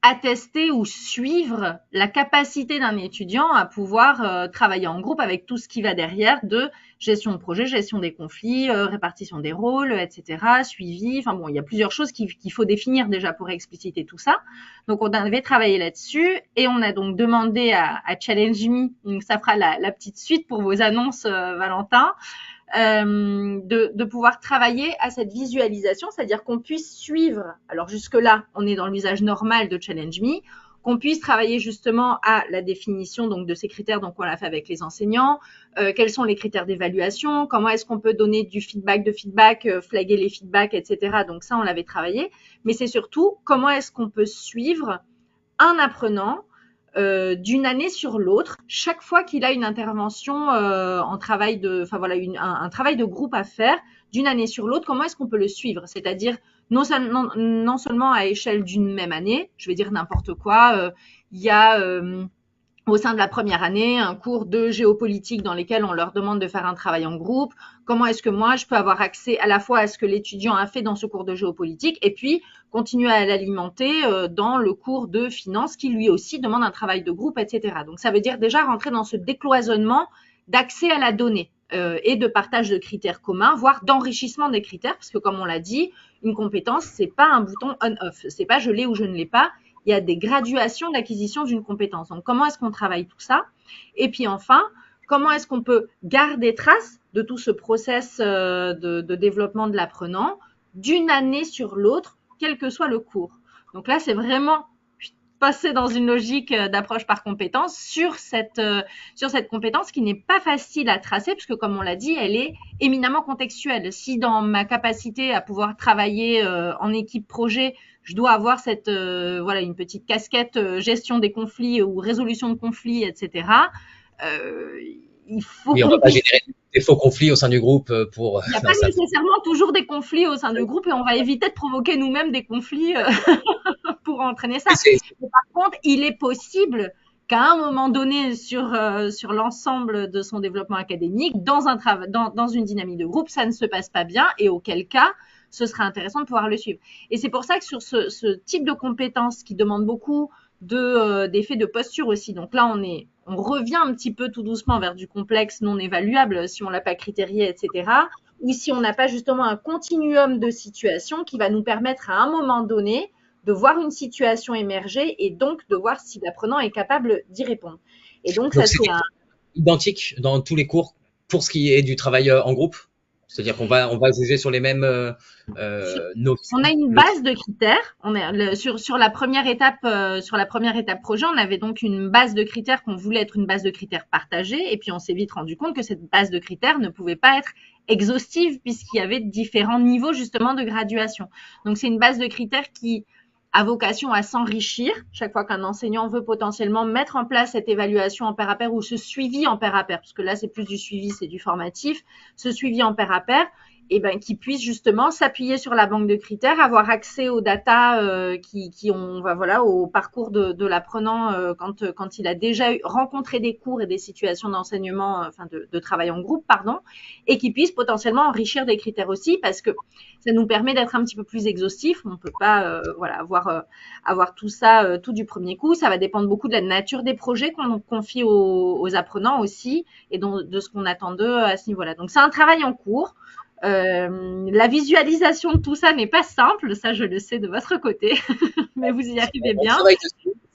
attester ou suivre la capacité d'un étudiant à pouvoir travailler en groupe avec tout ce qui va derrière de gestion de projet, gestion des conflits, répartition des rôles, etc., suivi. Enfin bon, il y a plusieurs choses qu'il faut définir déjà pour expliciter tout ça. Donc on avait travaillé là-dessus et on a donc demandé à Challenge Me, donc ça fera la petite suite pour vos annonces, Valentin, de pouvoir travailler à cette visualisation, c'est-à-dire qu'on puisse suivre, alors jusque-là, on est dans l'usage normal de Challenge Me, qu'on puisse travailler justement à la définition donc de ces critères, donc on l'a fait avec les enseignants, quels sont les critères d'évaluation, comment est-ce qu'on peut donner du feedback, flaguer les feedbacks, etc. Donc ça, on l'avait travaillé, mais c'est surtout comment est-ce qu'on peut suivre un apprenant d'une année sur l'autre, chaque fois qu'il a une intervention en travail un travail de groupe à faire d'une année sur l'autre, comment est-ce qu'on peut le suivre? C'est-à-dire non seulement à échelle d'une même année, je vais dire n'importe quoi, il y a au sein de la première année, un cours de géopolitique dans lequel on leur demande de faire un travail en groupe. Comment est-ce que moi, je peux avoir accès à la fois à ce que l'étudiant a fait dans ce cours de géopolitique et puis continuer à l'alimenter dans le cours de finance qui lui aussi demande un travail de groupe, etc. Donc, ça veut dire déjà rentrer dans ce décloisonnement d'accès à la donnée et de partage de critères communs, voire d'enrichissement des critères, parce que comme on l'a dit, une compétence, c'est pas un bouton on-off. C'est pas je l'ai ou je ne l'ai pas. Il y a des graduations d'acquisition d'une compétence. Donc, comment est-ce qu'on travaille tout ça? Et puis enfin, comment est-ce qu'on peut garder trace de tout ce process de développement de l'apprenant d'une année sur l'autre, quel que soit le cours? Donc là, c'est vraiment passer dans une logique d'approche par compétence sur cette compétence qui n'est pas facile à tracer, puisque comme on l'a dit, elle est éminemment contextuelle. Si dans ma capacité à pouvoir travailler en équipe projet, je dois avoir une petite casquette gestion des conflits ou résolution de conflits, etc. Il faut. Oui, on ne va pas générer des faux conflits au sein du groupe pour. Il n'y a pas nécessairement toujours des conflits au sein du groupe et on va éviter de provoquer nous-mêmes des conflits pour entraîner ça. Mais par contre, il est possible qu'à un moment donné sur l'ensemble de son développement académique, dans une dynamique de groupe, ça ne se passe pas bien, et auquel cas, ce serait intéressant de pouvoir le suivre. Et c'est pour ça que sur ce type de compétences qui demande beaucoup d'effets de posture aussi. Donc là, on revient un petit peu tout doucement vers du complexe non évaluable si on l'a pas critérié, etc. Ou si on n'a pas justement un continuum de situations qui va nous permettre à un moment donné de voir une situation émerger et donc de voir si l'apprenant est capable d'y répondre. Et donc ça, c'est identique dans tous les cours pour ce qui est du travail en groupe. C'est-à-dire qu'on va juger sur les mêmes notions. On a une base de critères. Sur la première étape projet, on avait donc une base de critères qu'on voulait être une base de critères partagée. Et puis on s'est vite rendu compte que cette base de critères ne pouvait pas être exhaustive puisqu'il y avait différents niveaux justement de graduation. Donc c'est une base de critères qui a vocation à s'enrichir chaque fois qu'un enseignant veut potentiellement mettre en place cette évaluation en pair à pair ou ce suivi en pair à pair, parce que là c'est plus du suivi, c'est du formatif, ce suivi en pair à pair, et ben qui puisse justement s'appuyer sur la banque de critères, avoir accès aux data au parcours de l'apprenant quand il a déjà rencontré des cours et des situations d'enseignement, de travail en groupe, et qui puisse potentiellement enrichir des critères aussi, parce que ça nous permet d'être un petit peu plus exhaustif. On peut pas avoir tout ça tout du premier coup. Ça va dépendre beaucoup de la nature des projets qu'on confie aux apprenants aussi, et de ce qu'on attend d'eux à ce niveau-là. Donc c'est un travail en cours. La visualisation de tout ça n'est pas simple, ça je le sais de votre côté, mais vous y arrivez bien.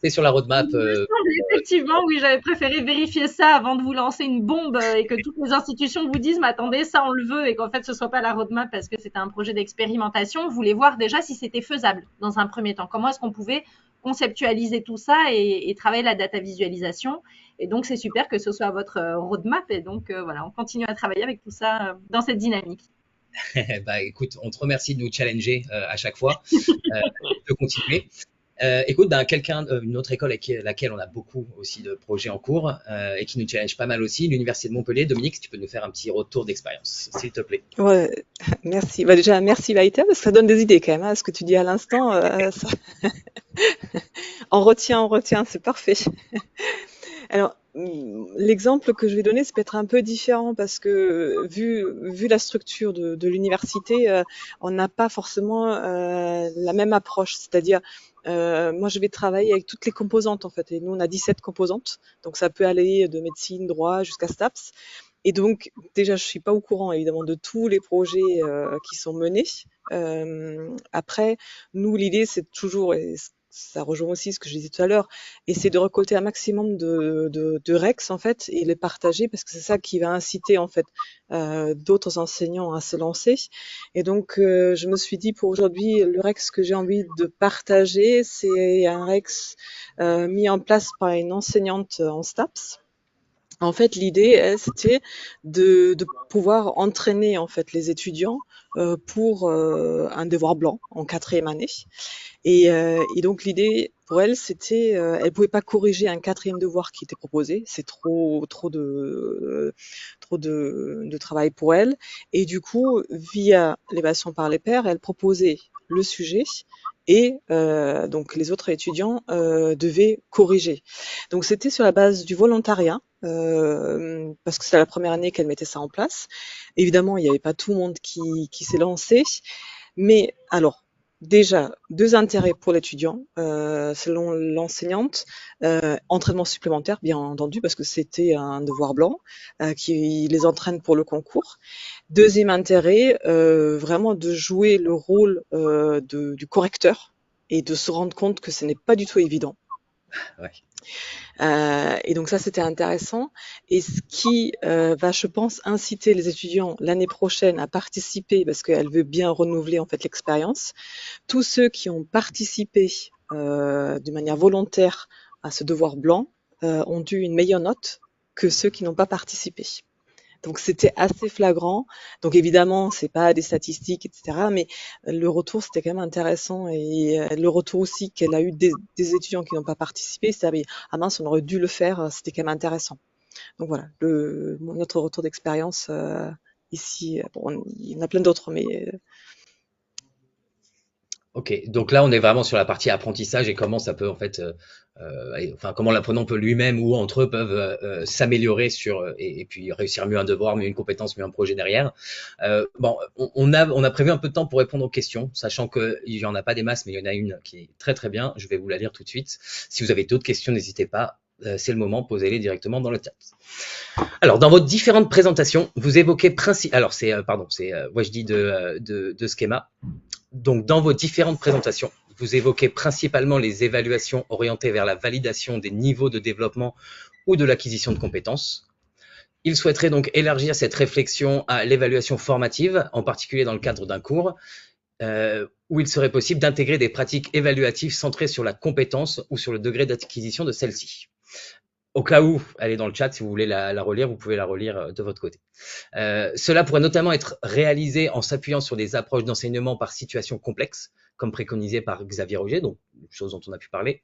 C'est sur la roadmap. Effectivement, oui, j'avais préféré vérifier ça avant de vous lancer une bombe et que toutes les institutions vous disent, mais attendez, ça on le veut, et qu'en fait ce soit pas la roadmap parce que c'était un projet d'expérimentation. Vous voulez voir déjà si c'était faisable dans un premier temps. Comment est-ce qu'on pouvait conceptualiser tout ça et travailler la data visualisation. Et donc, c'est super que ce soit votre roadmap. Et donc, voilà, on continue à travailler avec tout ça dans cette dynamique. Bah, écoute, on te remercie de nous challenger à chaque fois, de continuer. Écoute, une autre école avec laquelle on a beaucoup aussi de projets en cours et qui nous challenge pas mal aussi, l'Université de Montpellier. Dominique, si tu peux nous faire un petit retour d'expérience, s'il te plaît. Ouais, merci. Bah, déjà, merci Maïta, parce que ça donne des idées quand même, hein, ce que tu dis à l'instant. Ça... on retient, c'est parfait. Alors, l'exemple que je vais donner, c'est peut-être un peu différent parce que vu la structure de l'université, on n'a pas forcément la même approche. C'est-à-dire, moi, je vais travailler avec toutes les composantes en fait. Et nous, on a 17 composantes, donc ça peut aller de médecine, droit jusqu'à STAPS. Et donc, déjà, je suis pas au courant évidemment de tous les projets qui sont menés. Après, nous, l'idée, c'est toujours, et ça rejoint aussi ce que je disais tout à l'heure, essayer de récolter un maximum de REX en fait et les partager parce que c'est ça qui va inciter en fait d'autres enseignants à se lancer. Et donc je me suis dit pour aujourd'hui le REX que j'ai envie de partager, c'est un REX mis en place par une enseignante en STAPS. En fait, l'idée, c'était de pouvoir entraîner en fait les étudiants pour un devoir blanc en 4e année. Et donc l'idée pour elle, c'était, elle pouvait pas corriger un 4e devoir qui était proposé, c'est trop de travail pour elle. Et du coup, via l'évaluation par les pairs, elle proposait le sujet. Et donc les autres étudiants devaient corriger. Donc c'était sur la base du volontariat, parce que c'était la première année qu'elle mettait ça en place. Évidemment, il n'y avait pas tout le monde qui s'est lancé. Mais alors, déjà, 2 intérêts pour l'étudiant, selon l'enseignante. Entraînement supplémentaire, bien entendu, parce que c'était un devoir blanc qui les entraîne pour le concours. Deuxième intérêt, vraiment de jouer le rôle du correcteur et de se rendre compte que ce n'est pas du tout évident. Ouais. Et donc ça, c'était intéressant. Et ce qui va, je pense, inciter les étudiants l'année prochaine à participer, parce qu'elle veut bien renouveler en fait l'expérience. Tous ceux qui ont participé de manière volontaire à ce devoir blanc ont eu une meilleure note que ceux qui n'ont pas participé. Donc c'était assez flagrant. Donc évidemment, c'est pas des statistiques, etc. Mais le retour, c'était quand même intéressant. Et le retour aussi qu'elle a eu des étudiants qui n'ont pas participé, c'est ah mince, on aurait dû le faire. C'était quand même intéressant. Donc voilà, notre retour d'expérience ici. Bon, il y en a plein d'autres, mais Ok, donc là on est vraiment sur la partie apprentissage et comment ça peut en fait, enfin comment l'apprenant peut lui-même ou entre eux peuvent s'améliorer et puis réussir mieux un devoir, mieux une compétence, mieux un projet derrière. Bon, on a prévu un peu de temps pour répondre aux questions, sachant qu'il y en a pas des masses, mais il y en a une qui est très très bien. Je vais vous la lire tout de suite. Si vous avez d'autres questions, n'hésitez pas. C'est le moment, posez-les directement dans le chat. Alors, dans vos différentes présentations, vous évoquez alors c'est Wajdi de Schema. Donc, dans vos différentes présentations, vous évoquez principalement les évaluations orientées vers la validation des niveaux de développement ou de l'acquisition de compétences. Il souhaiterait donc élargir cette réflexion à l'évaluation formative, en particulier dans le cadre d'un cours, où il serait possible d'intégrer des pratiques évaluatives centrées sur la compétence ou sur le degré d'acquisition de celle-ci. Au cas où elle est dans le chat, si vous voulez la relire, vous pouvez la relire de votre côté. Cela pourrait notamment être réalisé en s'appuyant sur des approches d'enseignement par situation complexe, comme préconisé par Xavier Roger, donc chose dont on a pu parler.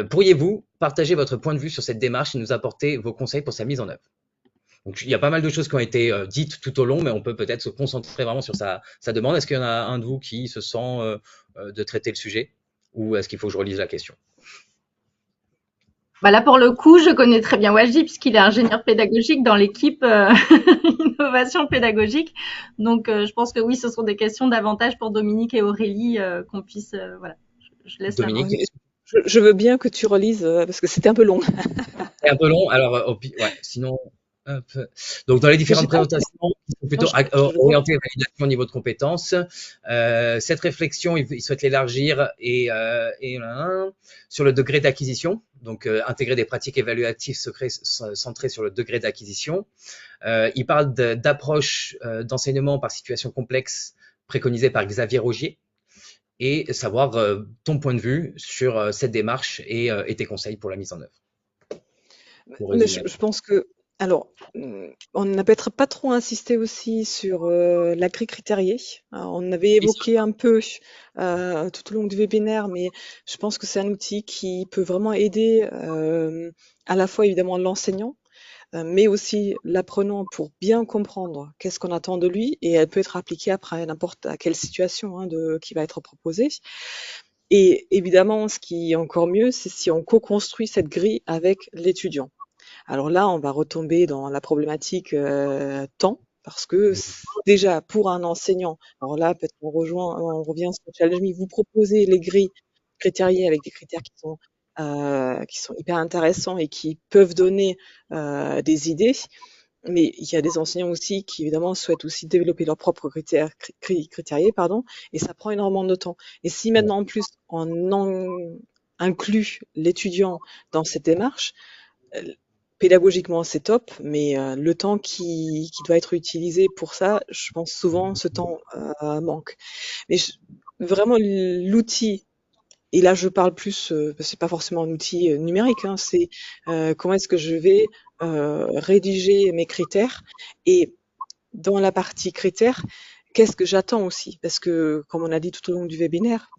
Pourriez-vous partager votre point de vue sur cette démarche et nous apporter vos conseils pour sa mise en œuvre? Donc, il y a pas mal de choses qui ont été dites tout au long, mais on peut peut-être se concentrer vraiment sur sa demande. Est-ce qu'il y en a un de vous qui se sent de traiter le sujet, ou est-ce qu'il faut que je relise la question? Là, pour le coup, je connais très bien Wajdi puisqu'il est ingénieur pédagogique dans l'équipe innovation pédagogique. Donc, je pense que oui, ce sont des questions davantage pour Dominique et Aurélie qu'on puisse, voilà. Je laisse Dominique, je veux bien que tu relises parce que c'était un peu long. C'est un peu long, alors ouais, sinon. Hop. Donc, dans les différentes présentations qui sont plutôt orientées à validation au niveau de compétences, cette réflexion, il souhaite l'élargir et sur le degré d'acquisition, donc intégrer des pratiques évaluatives centrées sur le degré d'acquisition. Il parle d'approche d'enseignement par situation complexe préconisée par Xavier Rogier et savoir ton point de vue sur cette démarche et tes conseils pour la mise en œuvre. Mais je pense que, alors, on n'a peut-être pas trop insisté aussi sur la grille critériée. On avait évoqué un peu tout au long du webinaire, mais je pense que c'est un outil qui peut vraiment aider à la fois évidemment l'enseignant, mais aussi l'apprenant pour bien comprendre qu'est-ce qu'on attend de lui, et elle peut être appliquée après à n'importe quelle situation qui va être proposée. Et évidemment, ce qui est encore mieux, c'est si on co-construit cette grille avec l'étudiant. Alors là, on va retomber dans la problématique temps, parce que déjà pour un enseignant, alors là peut-être on revient sur Challenge Me, vous proposez les grilles critériées avec des critères qui sont hyper intéressants et qui peuvent donner des idées. Mais il y a des enseignants aussi qui évidemment souhaitent aussi développer leurs propres critères critériés, et ça prend énormément de temps. Et si maintenant en plus on inclut l'étudiant dans cette démarche, pédagogiquement c'est top, mais le temps qui doit être utilisé pour ça, je pense souvent ce temps manque. Mais vraiment l'outil, et là je parle plus, c'est pas forcément un outil numérique, c'est comment est-ce que je vais rédiger mes critères, et dans la partie critères, qu'est-ce que j'attends aussi, parce que comme on a dit tout au long du webinaire,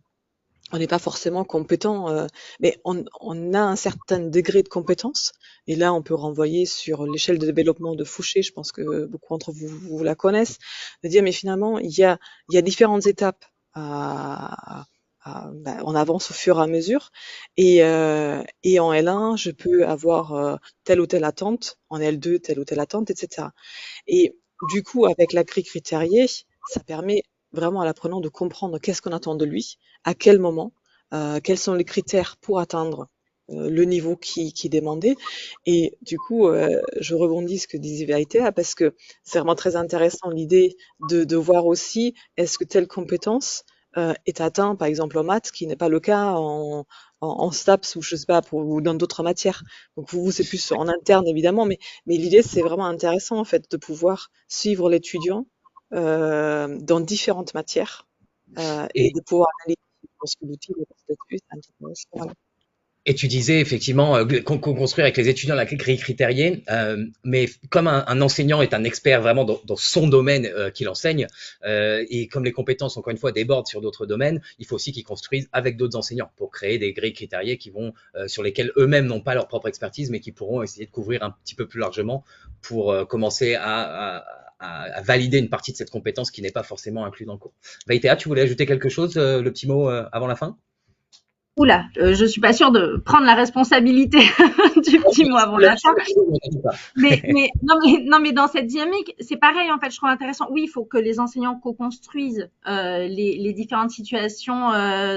on n'est pas forcément compétent, mais on a un certain degré de compétence, et là on peut renvoyer sur l'échelle de développement de Fouché, je pense que beaucoup d'entre vous la connaissent, de dire mais finalement il y a différentes étapes on avance au fur et à mesure, et en L1 je peux avoir telle ou telle attente, en L2 telle ou telle attente, etc. Et du coup avec la grille critériée, ça permet vraiment à l'apprenant de comprendre qu'est-ce qu'on attend de lui, à quel moment, quels sont les critères pour atteindre le niveau qui est demandé. Et du coup, je rebondis ce que disait Vérité, parce que c'est vraiment très intéressant l'idée de voir aussi est-ce que telle compétence est atteinte, par exemple en maths, qui n'est pas le cas en STAPS ou je sais pas, ou dans d'autres matières. Donc vous c'est plus en interne évidemment, mais l'idée c'est vraiment intéressant en fait de pouvoir suivre l'étudiant dans différentes matières et de pouvoir analyser. Je pense que l'outil est peut-être plus intéressant. Voilà. Et tu disais effectivement construire avec les étudiants la grille critériée, mais comme un enseignant est un expert vraiment dans son domaine qu'il enseigne, et comme les compétences encore une fois débordent sur d'autres domaines, il faut aussi qu'ils construisent avec d'autres enseignants pour créer des grilles critériées qui vont sur lesquelles eux-mêmes n'ont pas leur propre expertise, mais qui pourront essayer de couvrir un petit peu plus largement pour commencer à à valider une partie de cette compétence qui n'est pas forcément inclue dans le cours. Vaitea, tu voulais ajouter quelque chose, le petit mot avant la fin? Oula, je suis pas sûre de prendre la responsabilité du petit mot avant la fin. Non, mais dans cette dynamique, c'est pareil en fait. Je trouve intéressant. Oui, il faut que les enseignants co-construisent les différentes situations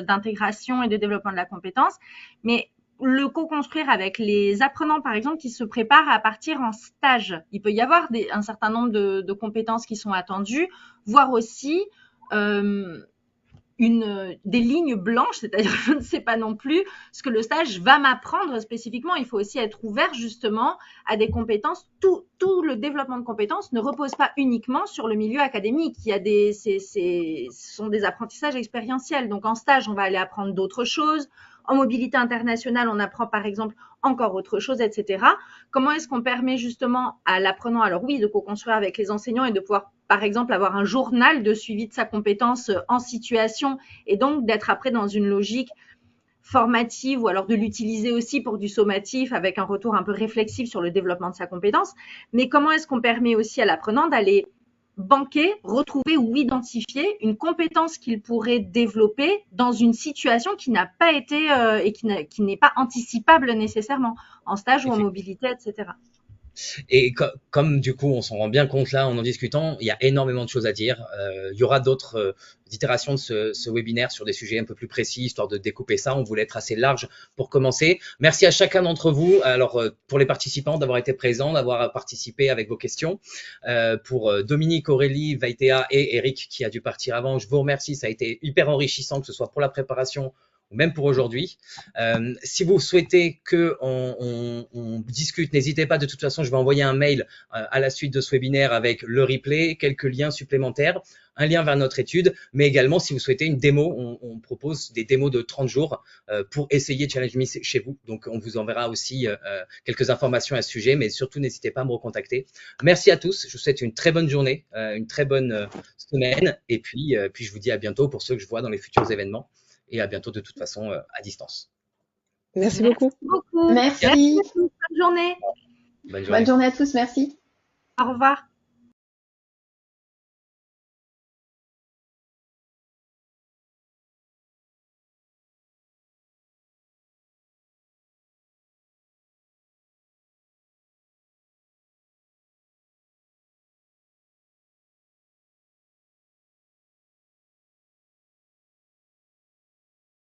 d'intégration et de développement de la compétence, mais le co-construire avec les apprenants, par exemple, qui se préparent à partir en stage. Il peut y avoir un certain nombre de compétences qui sont attendues, voire aussi des lignes blanches, c'est-à-dire je ne sais pas non plus ce que le stage va m'apprendre spécifiquement. Il faut aussi être ouvert justement à des compétences. Tout le développement de compétences ne repose pas uniquement sur le milieu académique. Il y a ce sont des apprentissages expérientiels. Donc en stage, on va aller apprendre d'autres choses. En mobilité internationale, on apprend par exemple encore autre chose, etc. Comment est-ce qu'on permet justement à l'apprenant, alors oui, de co-construire avec les enseignants et de pouvoir par exemple avoir un journal de suivi de sa compétence en situation et donc d'être après dans une logique formative ou alors de l'utiliser aussi pour du sommatif avec un retour un peu réflexif sur le développement de sa compétence. Mais comment est-ce qu'on permet aussi à l'apprenant d'aller banquer, retrouver ou identifier une compétence qu'il pourrait développer dans une situation qui n'a pas été et qui n'est pas anticipable nécessairement en stage ou en mobilité, etc. Et comme du coup, on s'en rend bien compte là en discutant, il y a énormément de choses à dire. Il y aura d'autres itérations de ce webinaire sur des sujets un peu plus précis, histoire de découper ça. On voulait être assez large pour commencer. Merci à chacun d'entre vous. Alors, pour les participants, d'avoir été présents, d'avoir participé avec vos questions. Pour Dominique, Aurélie, Vaitea et Eric qui a dû partir avant, je vous remercie. Ça a été hyper enrichissant, que ce soit pour la préparation ou même pour aujourd'hui. Si vous souhaitez qu'on discute, n'hésitez pas. De toute façon, je vais envoyer un mail à la suite de ce webinaire avec le replay, quelques liens supplémentaires, un lien vers notre étude, mais également si vous souhaitez une démo, on propose des démos de 30 jours pour essayer Challenge Me chez vous. Donc, on vous enverra aussi quelques informations à ce sujet, mais surtout, n'hésitez pas à me recontacter. Merci à tous. Je vous souhaite une très bonne journée, une très bonne semaine. Et puis, je vous dis à bientôt pour ceux que je vois dans les futurs événements. Et à bientôt de toute façon à distance. Merci beaucoup. Merci. Bonne journée. Bonne journée à tous, merci. Au revoir.